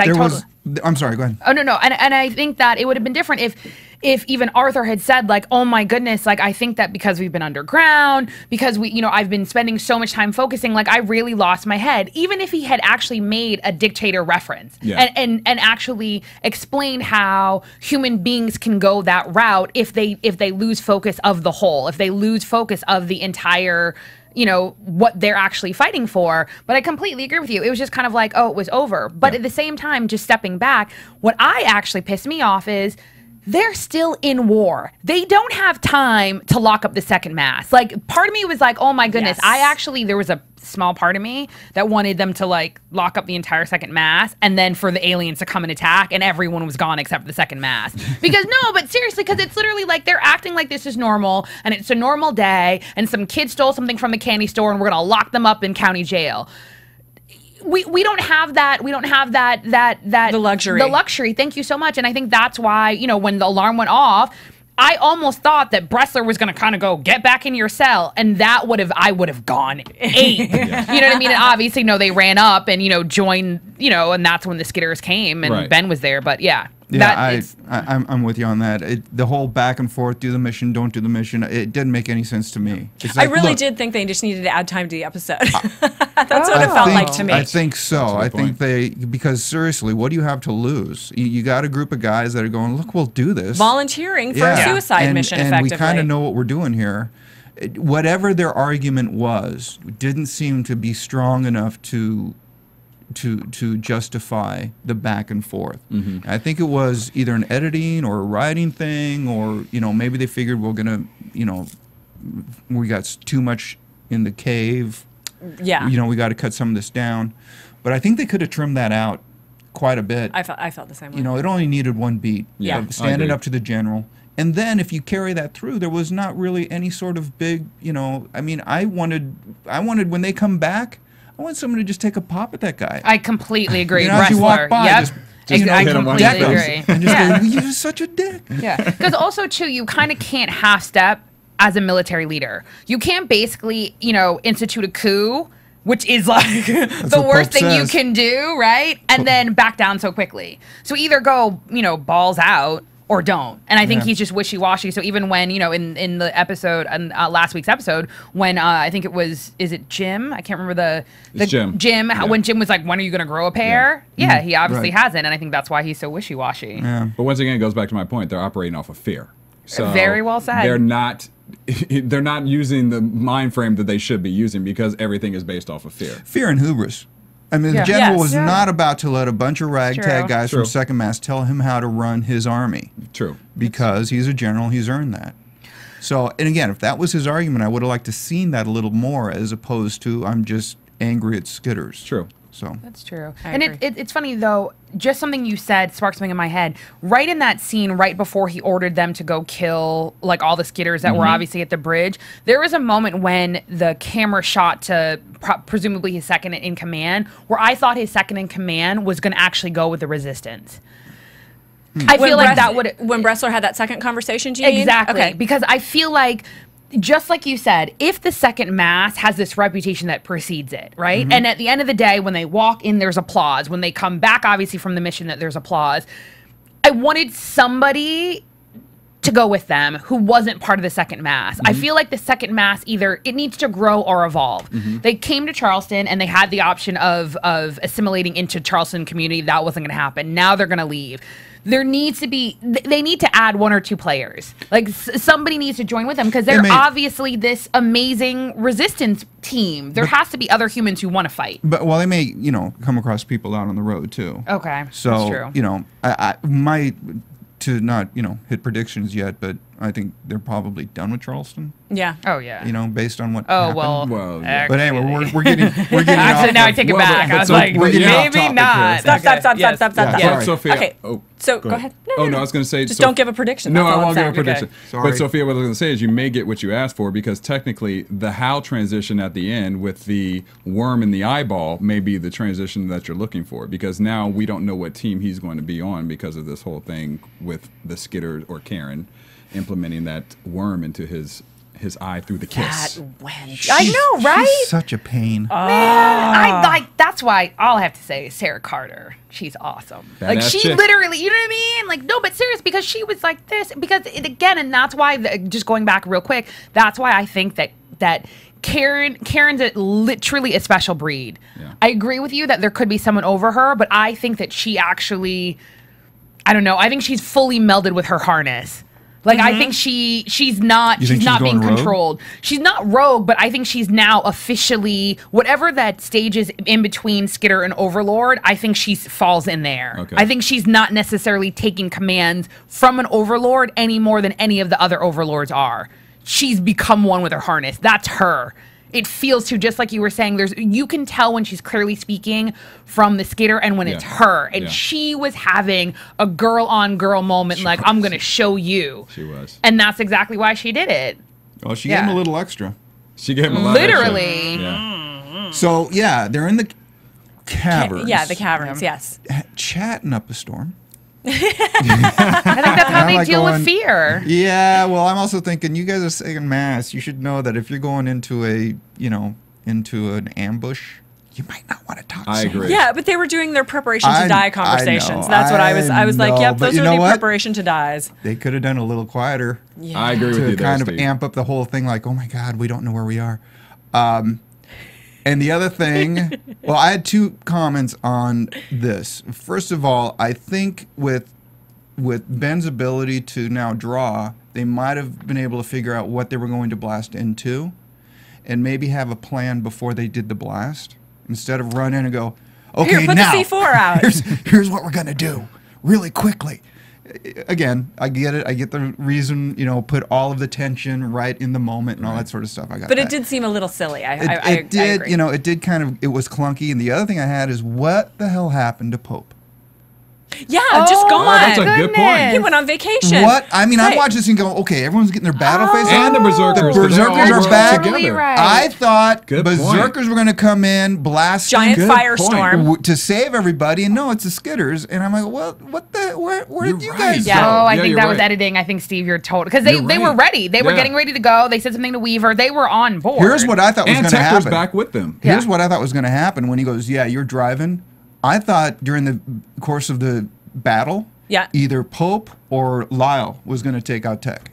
Speaker 6: I'm sorry, go ahead. Oh no, and I think that it would have been different if even Arthur had said like, oh my goodness, like I think that because we've been underground, because we, you know, I've been spending so much time focusing, like I really lost my head. Even if he had actually made a dictator reference and actually explained how human beings can go that route if they lose focus of the whole, if they lose focus of the entire, you know, what they're actually fighting for. But I completely agree with you. It was just kind of like, oh, it was over. But at the same time, just stepping back, what I actually pissed me off is they're still in war. They don't have time to lock up the second mast. Like, part of me was like, oh my goodness. There was a small part of me that wanted them to like lock up the entire second mast and then for the aliens to come and attack and everyone was gone except for the second mast. Because no, but seriously, because it's literally like they're acting like this is normal and it's a normal day and some kid stole something from the candy store and we're gonna lock them up in county jail. We don't have that. We don't have that the luxury. The luxury. Thank you so much. And I think that's why, you know, when the alarm went off, I almost thought that Bressler was going to kind of go, get back in your cell. And that I would have gone ape. You know what I mean? And obviously, no, they ran up and, you know, joined, you know, and that's when the skitters came and Ben was there. But yeah.
Speaker 7: Yeah, I'm with you on that. The whole back and forth, do the mission, don't do the mission, it didn't make any sense to me. It's like,
Speaker 5: I really did think they just needed to add time to the episode. That's what it felt like to me.
Speaker 7: I think so. I think because seriously, what do you have to lose? You got a group of guys that are going, look, we'll do this.
Speaker 5: Volunteering for a suicide mission, effectively.
Speaker 7: And we kind of know what we're doing here. Whatever their argument was, didn't seem to be strong enough to justify the back and forth. I think it was either an editing or a writing thing, or, you know, maybe they figured we're gonna, you know, we got too much in the cave. Yeah. You know, we got to cut some of this down. But I think they could have trimmed that out quite a bit.
Speaker 5: I felt the same way.
Speaker 7: You know, it only needed one beat. Yeah. Standing up to the general. And then if you carry that through, there was not really any sort of big, you know, I mean, I wanted when they come back, I want someone to just take a pop at that guy.
Speaker 6: I completely agree.
Speaker 7: You know, as you walk by, just
Speaker 6: I completely agree.
Speaker 7: And just go, you're such a dick.
Speaker 6: Yeah. Because also, too, you kind of can't half-step as a military leader. You can't basically, you know, institute a coup, which is like the worst thing you can do, right? And then back down so quickly. So either go, you know, balls out, or don't. And I think he's just wishy-washy. So even when, you know, in the episode, last week's episode, when I think it was, is it Jim? I can't remember
Speaker 4: Jim.
Speaker 6: When Jim was like, when are you going to grow a pair? Yeah, he obviously hasn't. And I think that's why he's so wishy-washy.
Speaker 4: Yeah. But once again, it goes back to my point. They're operating off of fear. So
Speaker 6: very well said.
Speaker 4: They're not using the mind frame that they should be using because everything is based off of fear.
Speaker 7: Fear and hubris. I mean, the general was not about to let a bunch of ragtag guys from Second Mast tell him how to run his army.
Speaker 4: True.
Speaker 7: Because he's a general, he's earned that. So, and again, if that was his argument, I would have liked to seen that a little more as opposed to, I'm just angry at skitters.
Speaker 4: True.
Speaker 7: So
Speaker 6: that's true. And it's funny, though, just something you said sparked something in my head. Right in that scene, right before he ordered them to go kill like all the skitters that were obviously at the bridge, there was a moment when the camera shot to presumably his second in command, where I thought his second in command was going to actually go with the resistance. I feel like that would...
Speaker 5: When Bressler had that second conversation, do you mean?
Speaker 6: Exactly. Okay. Because I feel like, just like you said, if the second mass has this reputation that precedes it, right? And at the end of the day, when they walk in, there's applause. When they come back, obviously, from the mission, that there's applause. I wanted somebody to go with them who wasn't part of the second mass. I feel like the second mass, either it needs to grow or evolve. They came to Charleston and they had the option of assimilating into Charleston community. That wasn't going to happen. Now they're going to leave. There needs to be, they need to add one or two players. Like somebody needs to join with them because they're obviously this amazing resistance team. There has to be other humans who want to fight.
Speaker 7: But they may, you know, come across people out on the road too.
Speaker 6: Okay,
Speaker 7: so
Speaker 6: that's true.
Speaker 7: You know, I might to not, you know, hit predictions yet, but I think they're probably done with Charleston.
Speaker 5: Yeah.
Speaker 6: Oh yeah.
Speaker 7: You know, based on what happened.
Speaker 4: Well,
Speaker 7: yeah. But anyway, we're getting
Speaker 6: actually, now I take it back. I was like, maybe not.
Speaker 5: Stop.
Speaker 4: Sophia.
Speaker 5: Okay. So go ahead.
Speaker 4: No, I was going to say...
Speaker 5: Just don't give a prediction.
Speaker 4: No, I won't give a prediction.
Speaker 7: Okay. Sorry.
Speaker 4: But Sophia, what I was going to say is you may get what you asked for because technically the Hal transition at the end with the worm in the eyeball may be the transition that you're looking for because now we don't know what team he's going to be on because of this whole thing with the Skitter or Karen implementing that worm into his his eye through the kiss.
Speaker 5: That went.
Speaker 6: I know, right?
Speaker 7: She's such a pain.
Speaker 6: Man, I like. That's why all I have to say is Sarah Carter. She's awesome. Like
Speaker 4: Badass
Speaker 6: she
Speaker 4: chick.
Speaker 6: literally, you know what I mean? Like no, but serious because she was like this. Because again, and that's why. Just going back real quick, that's why I think that Karen's literally a special breed.
Speaker 4: Yeah.
Speaker 6: I agree with you that there could be someone over her, but I think that she actually, I don't know. I think she's fully melded with her harness. Like I think she's not
Speaker 7: You think she's
Speaker 6: not being
Speaker 7: going rogue?
Speaker 6: controlled. She's not rogue, but I think she's now officially whatever that stage is in between Skitter and Overlord. I think she falls in there.
Speaker 4: Okay.
Speaker 6: I think she's not necessarily taking commands from an Overlord any more than any of the other Overlords are. She's become one with her harness. That's her. It feels to just like you were saying. You can tell when she's clearly speaking from the Skitter and when it's her. And she was having a girl-on-girl moment. Like I'm gonna show you.
Speaker 4: She was.
Speaker 6: And that's exactly why she did it.
Speaker 7: Well, she gave him a little extra.
Speaker 4: She gave him a lot of
Speaker 6: Literally.
Speaker 4: extra. Yeah.
Speaker 7: So yeah, they're in the caverns.
Speaker 5: Yeah, the caverns. Yes.
Speaker 7: Chatting up a storm.
Speaker 6: I think that's how
Speaker 7: I'm
Speaker 6: they
Speaker 7: like
Speaker 6: deal
Speaker 7: going,
Speaker 6: with fear.
Speaker 7: Yeah, well, I'm also thinking you guys are saying mass. You should know that if you're going into into an ambush, you might not want to talk.
Speaker 4: I agree.
Speaker 5: Yeah, but they were doing their preparation to die conversations.
Speaker 7: know,
Speaker 5: That's what I was like,
Speaker 7: know,
Speaker 5: yep,
Speaker 7: but
Speaker 5: those
Speaker 7: you
Speaker 5: are
Speaker 7: know
Speaker 5: the
Speaker 7: what?
Speaker 5: preparation to dies.
Speaker 7: They could have done a little quieter
Speaker 4: I agree with you
Speaker 7: to
Speaker 4: there,
Speaker 7: kind of
Speaker 4: Steve.
Speaker 7: amp up the whole thing. Like, oh my God, we don't know where we are. And the other thing, well, I had two comments on this. First of all, I think with Ben's ability to now draw, they might have been able to figure out what they were going to blast into and maybe have a plan before they did the blast instead of run in and go, okay,
Speaker 5: Here, put
Speaker 7: now,
Speaker 5: the C4 out.
Speaker 7: here's what we're going to do really quickly. Again, I get it. I get the reason, put all of the tension right in the moment and all that sort of stuff. I got
Speaker 5: But
Speaker 7: that.
Speaker 5: it did seem a little silly. I
Speaker 7: It did,
Speaker 5: agree.
Speaker 7: it did kind of, it was clunky. And the other thing I had is what the hell happened to Pope?
Speaker 5: Yeah, just gone.
Speaker 4: that's a good point.
Speaker 5: He went on vacation.
Speaker 7: What? I mean,
Speaker 5: Right.
Speaker 7: I watched this and go, okay, everyone's getting their battle face
Speaker 4: And
Speaker 7: on.
Speaker 4: the Berserkers.
Speaker 7: The
Speaker 4: but they all
Speaker 7: Berserkers are
Speaker 4: work
Speaker 7: back.
Speaker 4: together.
Speaker 6: Right.
Speaker 7: I thought
Speaker 4: Good point.
Speaker 7: Berserkers were going to come in, blast
Speaker 5: Giant
Speaker 4: Good
Speaker 5: firestorm.
Speaker 7: to save everybody, and no, it's the Skitters. And I'm like, well, what the? Where
Speaker 4: You're
Speaker 7: did you
Speaker 4: right.
Speaker 7: guys
Speaker 5: Yeah.
Speaker 7: go?
Speaker 6: Oh, I
Speaker 4: Yeah,
Speaker 6: think
Speaker 4: you're
Speaker 6: that was
Speaker 4: right.
Speaker 6: editing. I think, Steve, you're told. Because they
Speaker 4: You're
Speaker 6: were
Speaker 4: right.
Speaker 6: ready. They were
Speaker 4: Yeah.
Speaker 6: getting ready to go. They said something to Weaver. They were on board.
Speaker 7: Here's what I thought was
Speaker 4: And
Speaker 7: going to
Speaker 4: Tector's
Speaker 7: happen.
Speaker 4: back with them.
Speaker 7: Here's what I thought was going to happen when he goes, yeah, you're driving. I thought during the course of the battle,
Speaker 5: Yeah.
Speaker 7: either Pope or Lyle was going to take out Tech,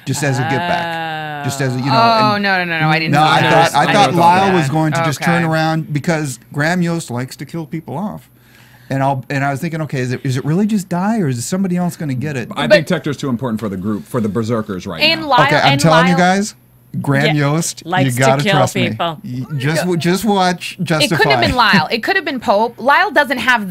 Speaker 7: just as a get back, just as a,
Speaker 6: Oh,
Speaker 7: and-
Speaker 6: no. I didn't
Speaker 7: No,
Speaker 6: see
Speaker 7: I
Speaker 6: that.
Speaker 7: thought
Speaker 4: didn't see
Speaker 7: Lyle
Speaker 4: that.
Speaker 7: was going to just
Speaker 6: Okay.
Speaker 7: turn around because Graham Yost likes to kill people off, and I was thinking, okay, is it really just die or is somebody else going to get it?
Speaker 4: I think Tector's too important for the group, for the Berserkers right
Speaker 6: And
Speaker 4: now.
Speaker 6: Lyle,
Speaker 7: Okay, I'm
Speaker 6: and
Speaker 7: telling you
Speaker 6: Lyle-
Speaker 7: guys, Graham
Speaker 5: Yeah,
Speaker 7: Yost, you
Speaker 5: likes to
Speaker 7: gotta
Speaker 5: kill
Speaker 7: trust
Speaker 5: people.
Speaker 7: me. Just watch Justify.
Speaker 6: It could have been Lyle. It could have been Pope. Lyle doesn't have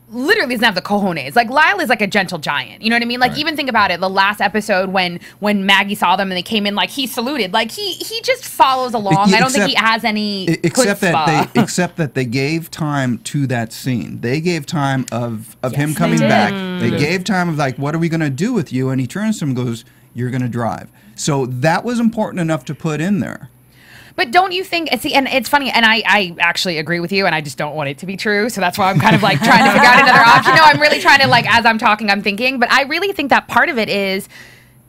Speaker 6: literally doesn't have the cojones. Like Lyle is like a gentle giant. You know what I mean? Like even think about it. The last episode when Maggie saw them and they came in, like he saluted. Like he just follows along. I don't think he has any
Speaker 7: except
Speaker 6: chutzpah.
Speaker 7: except that they gave time to that scene. They gave time of him
Speaker 5: Yes,
Speaker 7: coming
Speaker 5: they did.
Speaker 7: back.
Speaker 4: They
Speaker 7: They
Speaker 4: did.
Speaker 7: gave time of like, what are we going to do with you? And he turns to him and goes, you're going to drive. So that was important enough to put in there.
Speaker 6: But don't you think? See, and it's funny, and I actually agree with you, and I just don't want it to be true. So that's why I'm kind of like trying to figure out another option. No, I'm really trying to like as I'm talking, I'm thinking. But I really think that part of it is.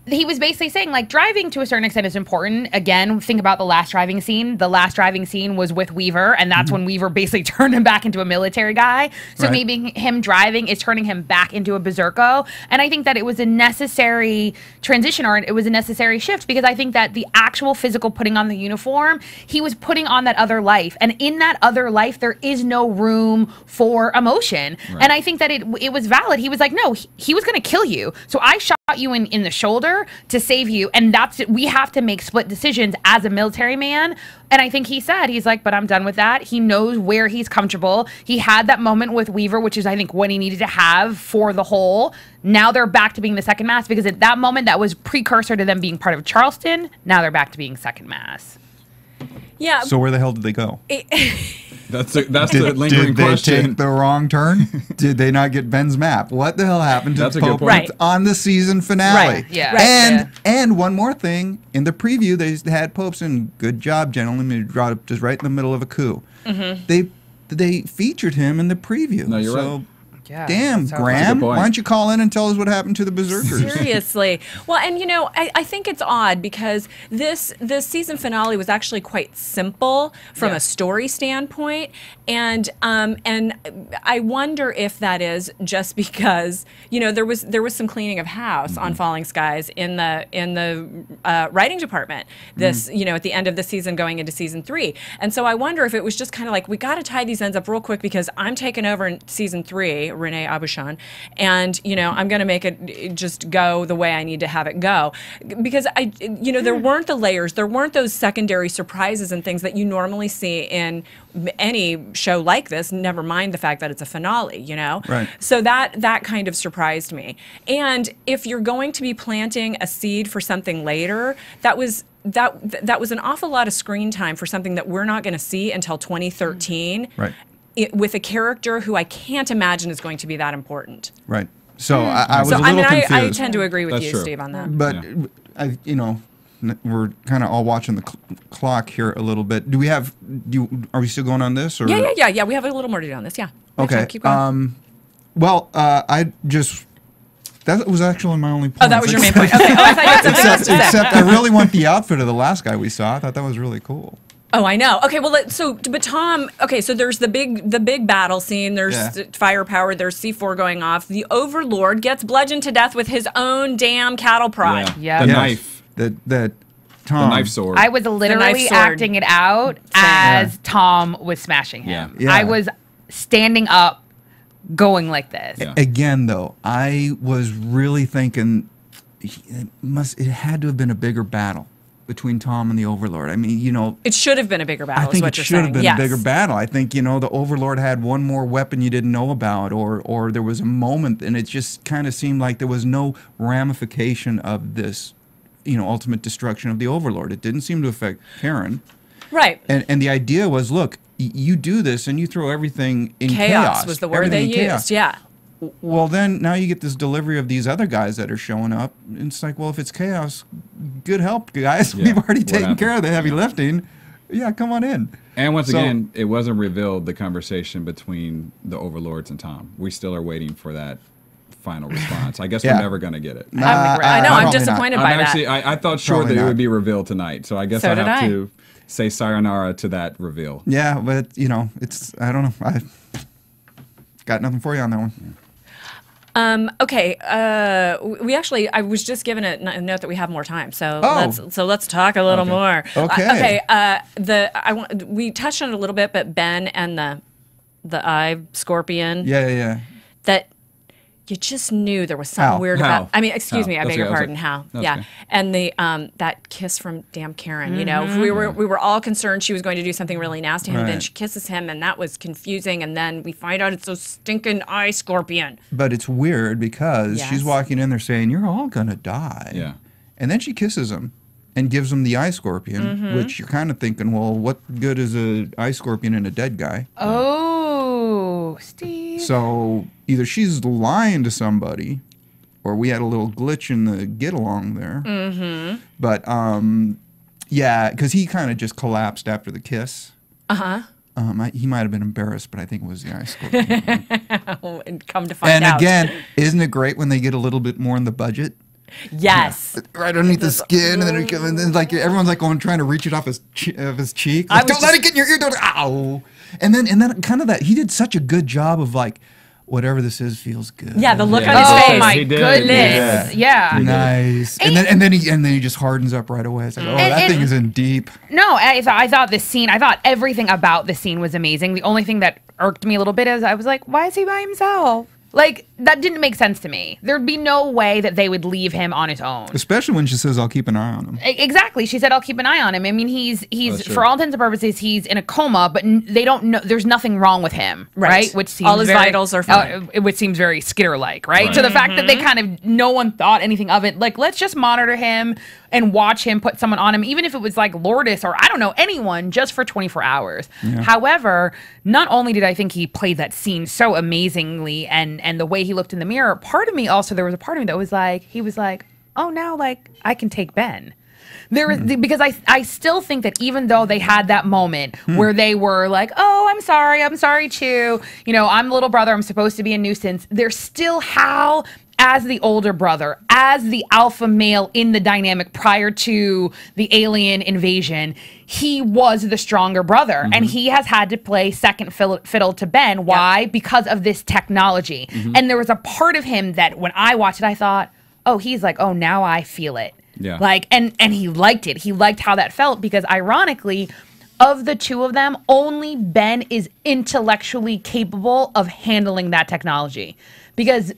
Speaker 6: He was basically saying, like, driving to a certain extent is important. Again, think about the last driving scene. The last driving scene was with Weaver, and that's when Weaver basically turned him back into a military guy. So
Speaker 7: Right.
Speaker 6: maybe him driving is turning him back into a berserko. And I think that it was a necessary transition, or it was a necessary shift, because I think that the actual physical putting on the uniform, he was putting on that other life. And in that other life, there is no room for emotion.
Speaker 4: Right.
Speaker 6: And I think that it was valid. He was like, no, he was going to kill you. So I shot you in the shoulder to save you, and we have to make split decisions as a military man. And I think he's like, but I'm done with that. He knows where he's comfortable. He had that moment with Weaver, which is I think what he needed to have for the whole. Now they're back to being the second mass, because at that moment that was precursor to them being part of Charleston. Now they're back to being second mass.
Speaker 5: Yeah.
Speaker 7: So where the hell did they go?
Speaker 4: That's the lingering
Speaker 7: Did they
Speaker 4: question.
Speaker 7: take the wrong turn? Did they not get Ben's map? What the hell happened to
Speaker 4: That's a good
Speaker 7: Pope
Speaker 4: point.
Speaker 5: Right.
Speaker 7: on the season finale?
Speaker 5: Right.
Speaker 6: Yeah.
Speaker 5: Right.
Speaker 6: Yeah.
Speaker 7: And one more thing, in the preview they had Popes in. Good job, gentlemen. You brought up just right in the middle of a coup. They featured him in the preview.
Speaker 4: No, you're
Speaker 7: so
Speaker 4: right.
Speaker 6: Yeah,
Speaker 7: Damn,
Speaker 6: so
Speaker 7: Graham,
Speaker 4: point.
Speaker 7: why don't you call in and tell us what happened to the Berserkers?
Speaker 5: Seriously. Well, and you know, I think it's odd because this season finale was actually quite simple from a story standpoint, and I wonder if that is just because, you know, there was some cleaning of house on Falling Skies in the writing department this you know, at the end of the season going into season 3, and so I wonder if it was just kind of like, we got to tie these ends up real quick because I'm taking over in season 3, Renee Abushan, and you know, I'm going to make it just go the way I need to have it go, because you know, there weren't the layers, there weren't those secondary surprises and things that you normally see in any show like this, never mind the fact that it's a finale, you know?
Speaker 7: Right.
Speaker 5: So that kind of surprised me. And if you're going to be planting a seed for something later, that was an awful lot of screen time for something that we're not going to see until 2013.
Speaker 7: Right.
Speaker 5: With a character who I can't imagine is going to be that important.
Speaker 7: Right. So I was a little confused.
Speaker 5: I tend to agree with
Speaker 4: That's
Speaker 5: you,
Speaker 4: true.
Speaker 5: Steve, on that.
Speaker 7: But you know, we're kind of all watching the clock here a little bit. Are we still going on this? Or?
Speaker 5: Yeah. We have a little more to do on this. Yeah.
Speaker 7: Okay.
Speaker 5: Keep going.
Speaker 7: Well, that was actually my only point.
Speaker 5: Oh, that was your main point. Okay. Oh, I thought you had something else to say.
Speaker 7: Except I really want the outfit of the last guy we saw. I thought that was really cool.
Speaker 5: Oh, I know. Okay, well, but Tom. Okay, so there's the big battle scene. There's firepower. There's C4 going off. The Overlord gets bludgeoned to death with his own damn cattle prod.
Speaker 6: Yeah.
Speaker 4: The
Speaker 6: Yes.
Speaker 4: knife.
Speaker 7: That Tom.
Speaker 4: The knife sword.
Speaker 6: I was literally
Speaker 5: sword.
Speaker 6: acting it out as Tom was smashing him.
Speaker 7: Yeah.
Speaker 6: I was standing up, going like this.
Speaker 4: Yeah.
Speaker 7: Again, though, I was really thinking it had to have been a bigger battle between Tom and the Overlord. I mean, you know,
Speaker 5: It should have been a bigger battle.
Speaker 7: I think
Speaker 5: is what
Speaker 7: it
Speaker 5: you're
Speaker 7: should have
Speaker 5: saying.
Speaker 7: been
Speaker 5: Yes.
Speaker 7: a bigger battle. I think, you know, the Overlord had one more weapon you didn't know about, or there was a moment, and it just kind of seemed like there was no ramification of this, you know, ultimate destruction of the Overlord. It didn't seem to affect Karen.
Speaker 5: Right.
Speaker 7: And the idea was, look, you do this and you throw everything in chaos.
Speaker 5: Was the word they
Speaker 7: Everything in chaos.
Speaker 5: used. Yeah.
Speaker 7: Well, then now you get this delivery of these other guys that are showing up. And it's like, well, if it's chaos, good help, guys.
Speaker 4: Yeah,
Speaker 7: We've already
Speaker 4: what
Speaker 7: taken
Speaker 4: happened?
Speaker 7: care of the heavy lifting. Yeah, come on in.
Speaker 4: And once
Speaker 7: So-
Speaker 4: again, it wasn't revealed the conversation between the Overlords and Tom. We still are waiting for that final response. I guess
Speaker 7: Yeah.
Speaker 4: we're never going to get it.
Speaker 5: I know. I'm
Speaker 7: probably
Speaker 5: disappointed
Speaker 7: not.
Speaker 5: by
Speaker 4: I'm actually,
Speaker 5: that.
Speaker 4: I thought sure
Speaker 7: Probably
Speaker 4: that it
Speaker 7: not.
Speaker 4: would be revealed tonight. So I guess
Speaker 5: So
Speaker 4: I
Speaker 5: did
Speaker 4: have
Speaker 5: I.
Speaker 4: to say sayonara to that reveal.
Speaker 7: Yeah, but, you know, I don't know. I got nothing for you on that one.
Speaker 5: Okay. We actually, I was just given a note that we have more time, so
Speaker 7: Oh.
Speaker 5: let's talk a little more.
Speaker 7: Okay.
Speaker 5: We touched on it a little bit, but Ben and the eye scorpion.
Speaker 7: Yeah.
Speaker 5: That you just knew there was something
Speaker 7: How?
Speaker 5: weird
Speaker 4: How?
Speaker 5: about. I mean, excuse
Speaker 4: How?
Speaker 5: me, I
Speaker 4: That's
Speaker 5: beg your
Speaker 4: okay, that's
Speaker 5: pardon.
Speaker 4: okay.
Speaker 5: How?
Speaker 4: That's
Speaker 5: Yeah,
Speaker 4: okay.
Speaker 5: and the that kiss from damn Karen. You know, we were all concerned she was going to do something really nasty, and then
Speaker 7: Right.
Speaker 5: she kisses him, and that was confusing. And then we find out it's a stinking eye scorpion.
Speaker 7: But it's weird because
Speaker 5: Yes.
Speaker 7: she's walking in there saying, you're all going to die.
Speaker 4: Yeah.
Speaker 7: And then she kisses him and gives him the eye scorpion,
Speaker 5: Mm-hmm.
Speaker 7: which you're kind of thinking, well, what good is a eye scorpion in a dead guy?
Speaker 6: Oh, Steve.
Speaker 7: So either she's lying to somebody, or we had a little glitch in the get along there. Mm-hmm. But yeah, because he kind of just collapsed after the kiss. He might have been embarrassed, but I think it was the eye scorpion.
Speaker 5: And come to find
Speaker 7: And
Speaker 5: out,
Speaker 7: again, isn't it great when they get a little bit more in the budget?
Speaker 5: yes.
Speaker 7: Right underneath the skin, and then like everyone's like going trying to reach it off his cheek. Like, don't let it get in your ear. Don't, ow! And then kind of that he did such a good job of like, whatever this is feels good.
Speaker 5: Yeah, the look
Speaker 4: Yeah.
Speaker 5: on his
Speaker 6: Oh
Speaker 5: face.
Speaker 6: my
Speaker 4: He did.
Speaker 6: goodness. Yeah.
Speaker 7: Nice. And then he just hardens up right away. It's like, oh, that thing is in deep.
Speaker 6: No, I thought this scene, I thought everything about the scene was amazing. The only thing that irked me a little bit is I was like, why is he by himself? Like, that didn't make sense to me. There'd be no way that they would leave him on his own.
Speaker 7: Especially when she says, I'll keep an eye on him.
Speaker 6: Exactly. She said, I'll keep an eye on him. I mean, he's
Speaker 4: That's
Speaker 6: for all intents and purposes, he's in a coma, but they don't know, there's nothing wrong with him,
Speaker 5: Right.
Speaker 6: right? Which seems
Speaker 5: All his vitals are fine.
Speaker 6: which seems very Skitter-like, right?
Speaker 4: Right.
Speaker 6: So the fact that they kind of, no one thought anything of it, like, let's just monitor him and watch him put someone on him, even if it was like Lourdes or I don't know, anyone, just for 24 hours. However, not only did I think he played that scene so amazingly and the way he looked in the mirror, part of me also, there was a part of me that was like, he was like, oh, now like I can take Ben. Because I still think that even though they had that moment where they were like, oh, I'm sorry, Chew. You know, I'm the little brother. I'm supposed to be a nuisance. There's still Hal as the older brother, as the alpha male in the dynamic prior to the alien invasion. He was the stronger brother, and he has had to play second fiddle to Ben. Why? Yep. Because of this technology. And there was a part of him that when I watched it, I thought, oh, he's like, oh, now I feel it. Yeah. Like, and he liked it. He liked how that felt because ironically, of the two of them, only Ben is intellectually capable of handling that technology because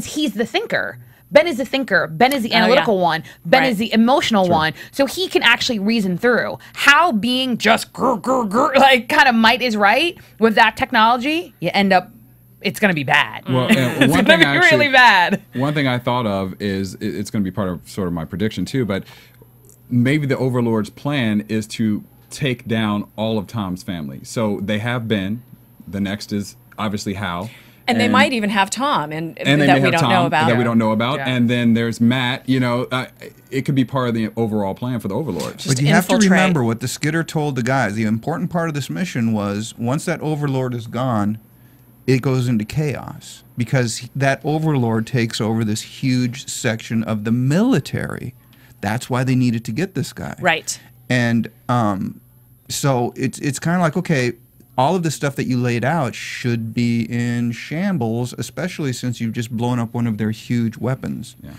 Speaker 6: he's the thinker. Ben is the thinker. Ben is the analytical one. Ben is the emotional one. So he can actually reason through. How being just like kind of might is right with that technology, you end up, it's going to be bad. Well, it's going to be really bad.
Speaker 4: One thing I thought of is, it's going to be part of sort of my prediction too, but maybe the Overlord's plan is to take down all of Tom's family. So they have Ben. The next is obviously Hal.
Speaker 5: And they might even have Tom, and that we don't know about.
Speaker 4: That we don't know about. Yeah. And then there's Matt. You know, it could be part of the overall plan for the Overlords.
Speaker 7: But you have to remember what the Skitter told the guys. The important part of this mission was once that Overlord is gone, it goes into chaos because that Overlord takes over this huge section of the military. That's why they needed to get this guy.
Speaker 5: Right.
Speaker 7: And so it's kind of like, okay, all of the stuff that you laid out should be in shambles, especially since you've just blown up one of their huge weapons. Yeah.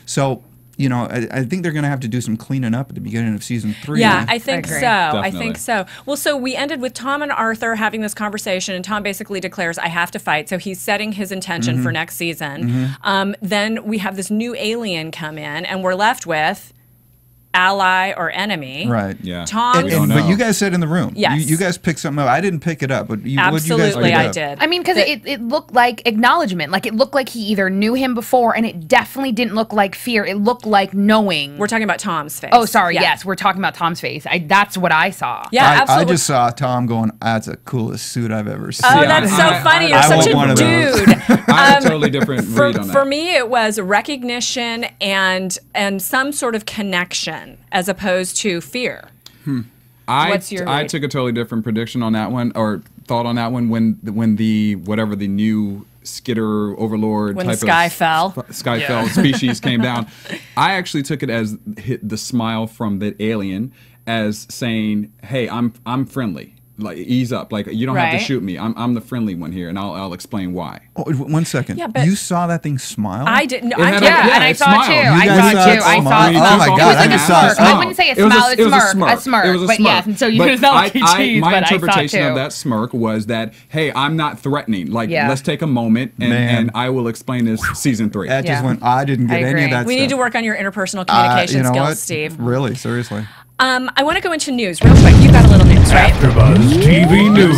Speaker 7: So, you know, I think they're going to have to do some cleaning up at the beginning of season 3.
Speaker 5: Yeah, I think so. Definitely. I think so. Well, so we ended with Tom and Arthur having this conversation, and Tom basically declares, I have to fight. So he's setting his intention for next season. Then we have this new alien come in, and we're left with ally or enemy.
Speaker 7: Right.
Speaker 4: Yeah.
Speaker 5: Tom.
Speaker 7: But you guys said in the room.
Speaker 5: Yes.
Speaker 7: You guys picked something up. I didn't pick it up, but
Speaker 5: Absolutely, I did.
Speaker 6: I mean, because it looked like acknowledgement. Like it looked like he either knew him before, and it definitely didn't look like fear. It looked like knowing.
Speaker 5: We're talking about Tom's face.
Speaker 6: Oh, sorry. Yeah. Yes, we're talking about Tom's face. That's what I saw.
Speaker 5: Yeah, absolutely.
Speaker 7: I just saw Tom going, that's the coolest suit I've ever seen.
Speaker 5: Oh, that's so funny. You're such a dude.
Speaker 4: I have a totally different read on that.
Speaker 5: For me, it was recognition and some sort of connection as opposed to fear. What's your
Speaker 4: I took a totally different prediction on that one, or thought on that one when the whatever the new Skitter Overlord
Speaker 5: when
Speaker 4: type
Speaker 5: Sky
Speaker 4: fell species came down. I actually took it as the smile from the alien as saying, "Hey, I'm friendly. Like ease up. Like you don't have to shoot me. I'm the friendly one here, and I'll explain why."
Speaker 7: Oh, 1 second.
Speaker 5: Yeah, but
Speaker 7: you saw that thing smile?
Speaker 5: I didn't.
Speaker 6: And I saw it too. I saw it.
Speaker 7: Oh my God! I just saw it.
Speaker 6: I wouldn't say a smile. It's a smirk.
Speaker 4: It was a
Speaker 6: but
Speaker 4: smirk.
Speaker 6: Yes, and so you could smell cheese.
Speaker 4: My interpretation of that smirk was that, hey, I'm not threatening. Like let's take a moment, and I will explain this season 3.
Speaker 7: That just went. I didn't get any of that.
Speaker 5: We need to work on your interpersonal communication skills, Steve.
Speaker 7: Really, seriously.
Speaker 5: I want to go into news real quick. You've got a little news, right?
Speaker 1: AfterBuzz TV News.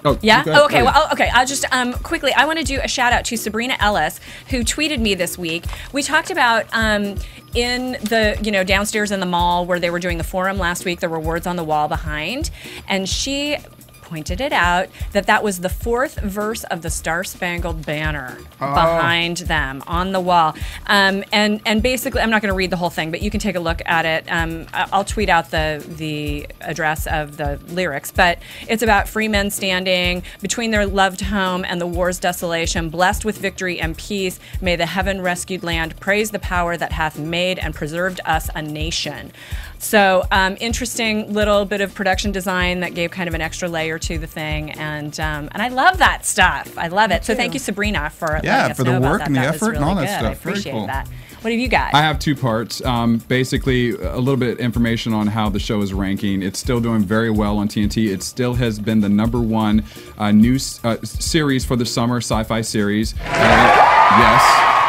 Speaker 4: Oh,
Speaker 5: yeah. Oh, okay. Well, okay. I'll just quickly. I want to do a shout out to Sabrina Ellis, who tweeted me this week. We talked about in the downstairs in the mall where they were doing the forum last week. There were words on the wall behind, and she pointed it out that was the 4th verse of the Star Spangled Banner behind them on the wall. And basically, I'm not going to read the whole thing, but you can take a look at it. I'll tweet out the address of the lyrics, but it's about free men standing between their loved home and the war's desolation, blessed with victory and peace. May the heaven-rescued land praise the power that hath made and preserved us a nation. So interesting little bit of production design that gave kind of an extra layer to the thing, and I love that stuff. I love it. So thank you, Sabrina, for letting us
Speaker 7: for
Speaker 5: know
Speaker 7: the
Speaker 5: about
Speaker 7: work
Speaker 5: that.
Speaker 7: and the
Speaker 5: That was
Speaker 7: effort and all
Speaker 5: really
Speaker 7: that
Speaker 5: good.
Speaker 7: stuff.
Speaker 5: I appreciate
Speaker 7: Very cool.
Speaker 5: that. What have you got?
Speaker 4: I have 2 parts. Basically, a little bit of information on how the show is ranking. It's still doing very well on TNT. It still has been the #1 new series for the summer, sci-fi series. Yes.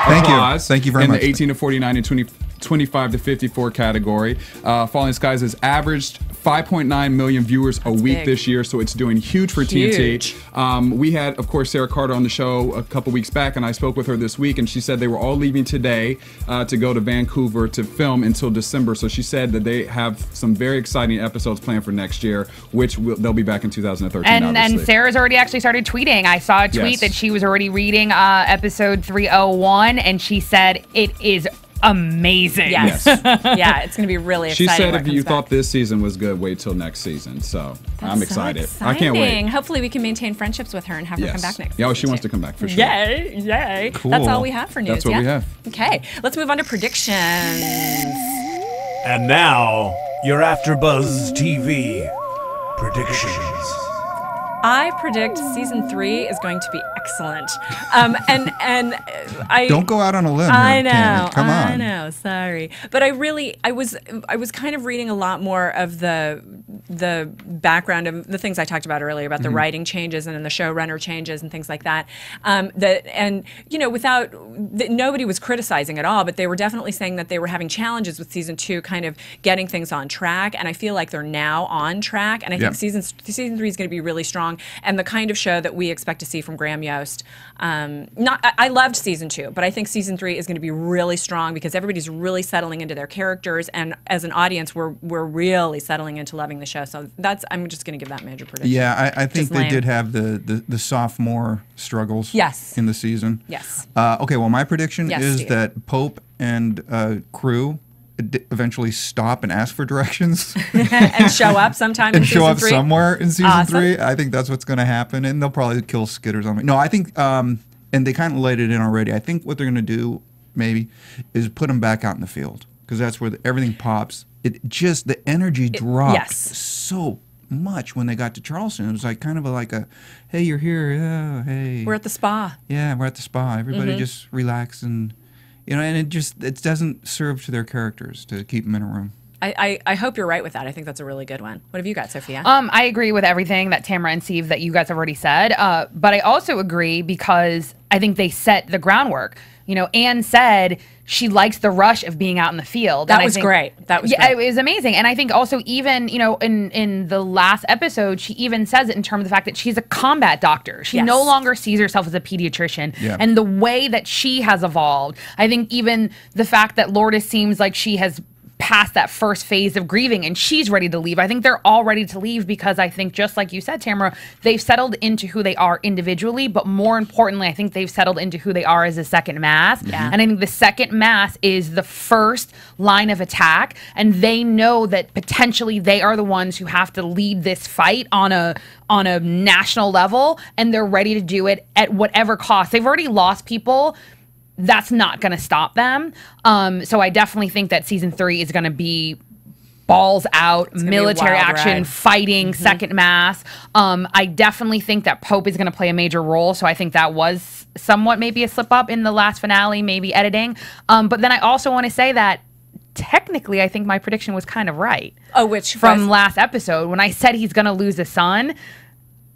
Speaker 4: Applause.
Speaker 7: Thank you very much.
Speaker 4: In the 18 to 49 and 25 to 54 category. Falling Skies has averaged 5.9 million viewers a week this year, so it's doing huge for TNT. We had, of course, Sarah Carter on the show a couple weeks back, and I spoke with her this week, and she said they were all leaving today to go to Vancouver to film until December. So she said that they have some very exciting episodes planned for next year, which they'll be back in 2013.
Speaker 6: And Sarah's already actually started tweeting. I saw a tweet that she was already reading episode 301, and she said it is amazing.
Speaker 5: Yes. Yeah, it's going to be really
Speaker 4: She
Speaker 5: exciting.
Speaker 4: said if you thought this season was good, wait till next season. So I'm excited. I can't wait.
Speaker 5: Hopefully we can maintain friendships with her and have her come back next
Speaker 4: Yeah,
Speaker 5: season
Speaker 4: she wants to come back for sure.
Speaker 5: Yay, yay.
Speaker 7: Cool.
Speaker 5: That's all we have for news.
Speaker 4: That's what we have.
Speaker 5: Okay, let's move on to predictions.
Speaker 1: And now, your AfterBuzz TV predictions.
Speaker 5: I predict season 3 is going to be excellent. And I
Speaker 7: Don't go out on a limb.
Speaker 5: I
Speaker 7: here,
Speaker 5: know.
Speaker 7: Tammy. Come on.
Speaker 5: I know. Sorry, but I was kind of reading a lot more of the background of the things I talked about earlier about the writing changes and then the showrunner changes and things like that. Nobody was criticizing at all, but they were definitely saying that they were having challenges with season 2, kind of getting things on track. And I feel like they're now on track. And I think season 3 is going to be really strong and the kind of show that we expect to see from Graham Yost. I loved season 2, but I think season 3 is going to be really strong because everybody's really settling into their characters, and as an audience, we're really settling into loving the show. So I'm just going to give that major prediction.
Speaker 7: Yeah, I think they did have the sophomore struggles. In the season.
Speaker 5: Yes.
Speaker 7: Okay. Well, my prediction is
Speaker 5: Steve.
Speaker 7: that Pope and crew eventually stop and ask for directions
Speaker 5: and show up sometime
Speaker 7: and
Speaker 5: in
Speaker 7: show
Speaker 5: season
Speaker 7: up
Speaker 5: 3.
Speaker 7: somewhere in season
Speaker 5: Awesome.
Speaker 7: 3. I think that's what's going to happen, and they'll probably kill skitters on me. No, I think, and they kind of laid it in already. I think what they're going to do maybe is put them back out in the field because that's where everything pops. The energy dropped so much when they got to Charleston. It was like kind of like a, hey, you're here, yeah, hey.
Speaker 5: We're at the spa.
Speaker 7: Yeah, we're at the spa. Everybody just relax and. And it doesn't serve to their characters to keep them in a room.
Speaker 5: I hope you're right with that. I think that's a really good one. What have you got, Sophia?
Speaker 6: I agree with everything that Tamara and Steve that you guys have already said. But I also agree because I think they set the groundwork. Anne said she likes the rush of being out in the field.
Speaker 5: That was great. That was great.
Speaker 6: It was amazing. And I think also even, in the last episode, she even says it in terms of the fact that she's a combat doctor. She no longer sees herself as a pediatrician.
Speaker 7: Yeah.
Speaker 6: And the way that she has evolved, I think even the fact that Lourdes seems like she has past that first phase of grieving and she's ready to leave. I think they're all ready to leave because I think, just like you said, Tamara, they've settled into who they are individually, but more importantly, I think they've settled into who they are as a second mass.
Speaker 5: Yeah.
Speaker 6: And I think the second mass is the first line of attack, and they know that potentially they are the ones who have to lead this fight on a national level, and they're ready to do it at whatever cost. They've already lost people. That's not going to stop them. So I definitely think that season 3 is going to be balls out, military action, fighting, second mass. I definitely think that Pope is going to play a major role. So I think that was somewhat maybe a slip up in the last finale, maybe editing. But then I also want to say that technically I think my prediction was kind of right.
Speaker 5: Oh, which
Speaker 6: from last episode when I said he's going to lose a son.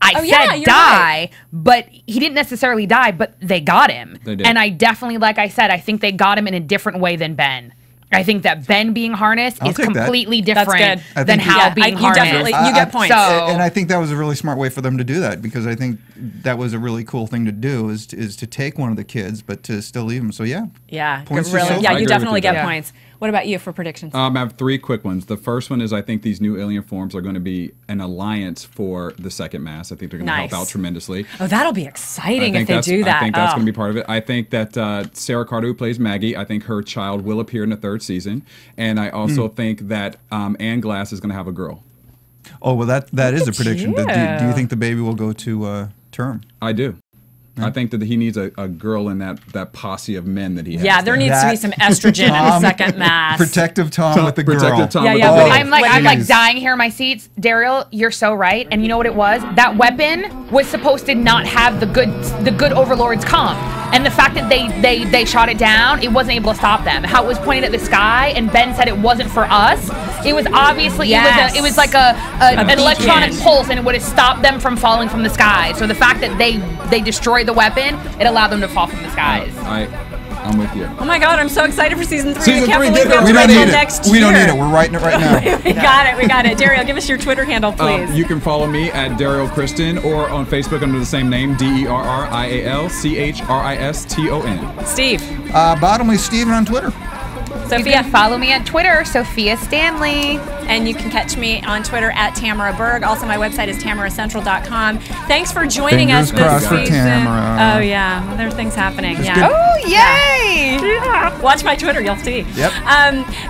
Speaker 6: I said die,
Speaker 5: right.
Speaker 6: but he didn't necessarily die, but they got him.
Speaker 4: They did.
Speaker 6: And I definitely, like I said, I think they got him in a different way than Ben. I think that Ben being harnessed is completely different than how being harnessed.
Speaker 5: You get points.
Speaker 7: And I think that was a really smart way for them to do that because I think that was a really cool thing to do is to take one of the kids, but to still leave him. So points
Speaker 5: really. Yeah, you definitely get
Speaker 6: Yeah.
Speaker 5: points. What about you for predictions?
Speaker 4: I have 3 quick ones. The first one is I think these new alien forms are going to be an alliance for the second mass. I think they're going to help out tremendously.
Speaker 5: Oh, that'll be exciting if they do that.
Speaker 4: I think that's going to be part of it. I think that Sarah Carter, who plays Maggie, I think her child will appear in the 3rd season. And I also think that Anne Glass is going to have a girl.
Speaker 7: Oh, well, that is a prediction. Do you think the baby will go to term?
Speaker 4: I do. I think that he needs a girl in that posse of men that he has.
Speaker 5: Yeah, there needs to be some estrogen in the second mass.
Speaker 7: Protective Tom with the girl.
Speaker 4: Protective Tom
Speaker 5: Yeah,
Speaker 4: with
Speaker 5: yeah,
Speaker 4: the
Speaker 5: but
Speaker 4: girl.
Speaker 6: I'm like dying here in my seats. Derrial, you're so right. And you know what it was? That weapon was supposed to not have the good overlords come. And the fact that they shot it down, it wasn't able to stop them. How it was pointed at the sky, and Ben said it wasn't for us. It was obviously it was like an electronic pulse, and it would have stopped them from falling from the sky. So the fact that they destroyed the weapon, it allowed them to fall from the skies.
Speaker 4: I'm with you.
Speaker 5: Oh my God, I'm so excited for season 3.
Speaker 4: Season
Speaker 5: I can't
Speaker 4: 3,
Speaker 5: believe
Speaker 4: get it.
Speaker 5: we
Speaker 7: We
Speaker 5: have
Speaker 7: don't
Speaker 5: to wait
Speaker 7: need
Speaker 5: till
Speaker 7: it.
Speaker 5: next
Speaker 7: We
Speaker 5: year.
Speaker 7: don't need it. We're writing it right now.
Speaker 5: We got it. Darrial, give us your Twitter handle, please.
Speaker 4: You can follow me at Derrial Christon or on Facebook under the same name, DerrialChriston.
Speaker 5: Steve.
Speaker 7: Bottomley Steven on Twitter.
Speaker 5: Sophia.
Speaker 6: You can follow me on Twitter, Sofia Stanley.
Speaker 5: And you can catch me on Twitter at Tamara Berg. Also, my website is tamaracentral.com. Thanks for joining us this
Speaker 7: crossed for
Speaker 5: season.
Speaker 7: Tamara.
Speaker 5: Oh, yeah. Well, there's things happening.
Speaker 7: Just
Speaker 5: Yeah.
Speaker 6: Oh, yay!
Speaker 5: Yeah. Watch my Twitter. You'll see.
Speaker 7: Yep.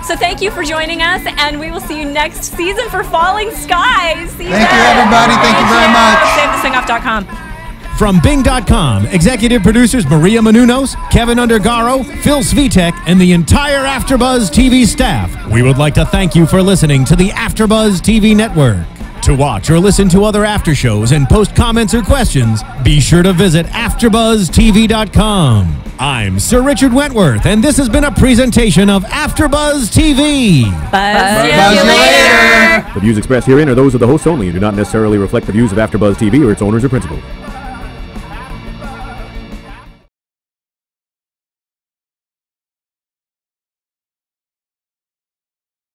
Speaker 5: So thank you for joining us, and we will see you next season for Falling Skies. See you
Speaker 7: Thank you,
Speaker 5: then.
Speaker 7: everybody. Thank you very much.
Speaker 5: SaveThisThingOff.com.
Speaker 3: From Bing.com, executive producers Maria Menounos, Kevin Undergaro, Phil Svitek, and the entire AfterBuzz TV staff, we would like to thank you for listening to the AfterBuzz TV network. To watch or listen to other after shows and post comments or questions, be sure to visit AfterBuzzTV.com. I'm Sir Richard Wentworth, and this has been a presentation of AfterBuzz TV.
Speaker 5: Buzz you
Speaker 7: Buzz you
Speaker 5: later.
Speaker 8: The views expressed herein are those of the hosts only and do not necessarily reflect the views of AfterBuzz TV or its owners or principals.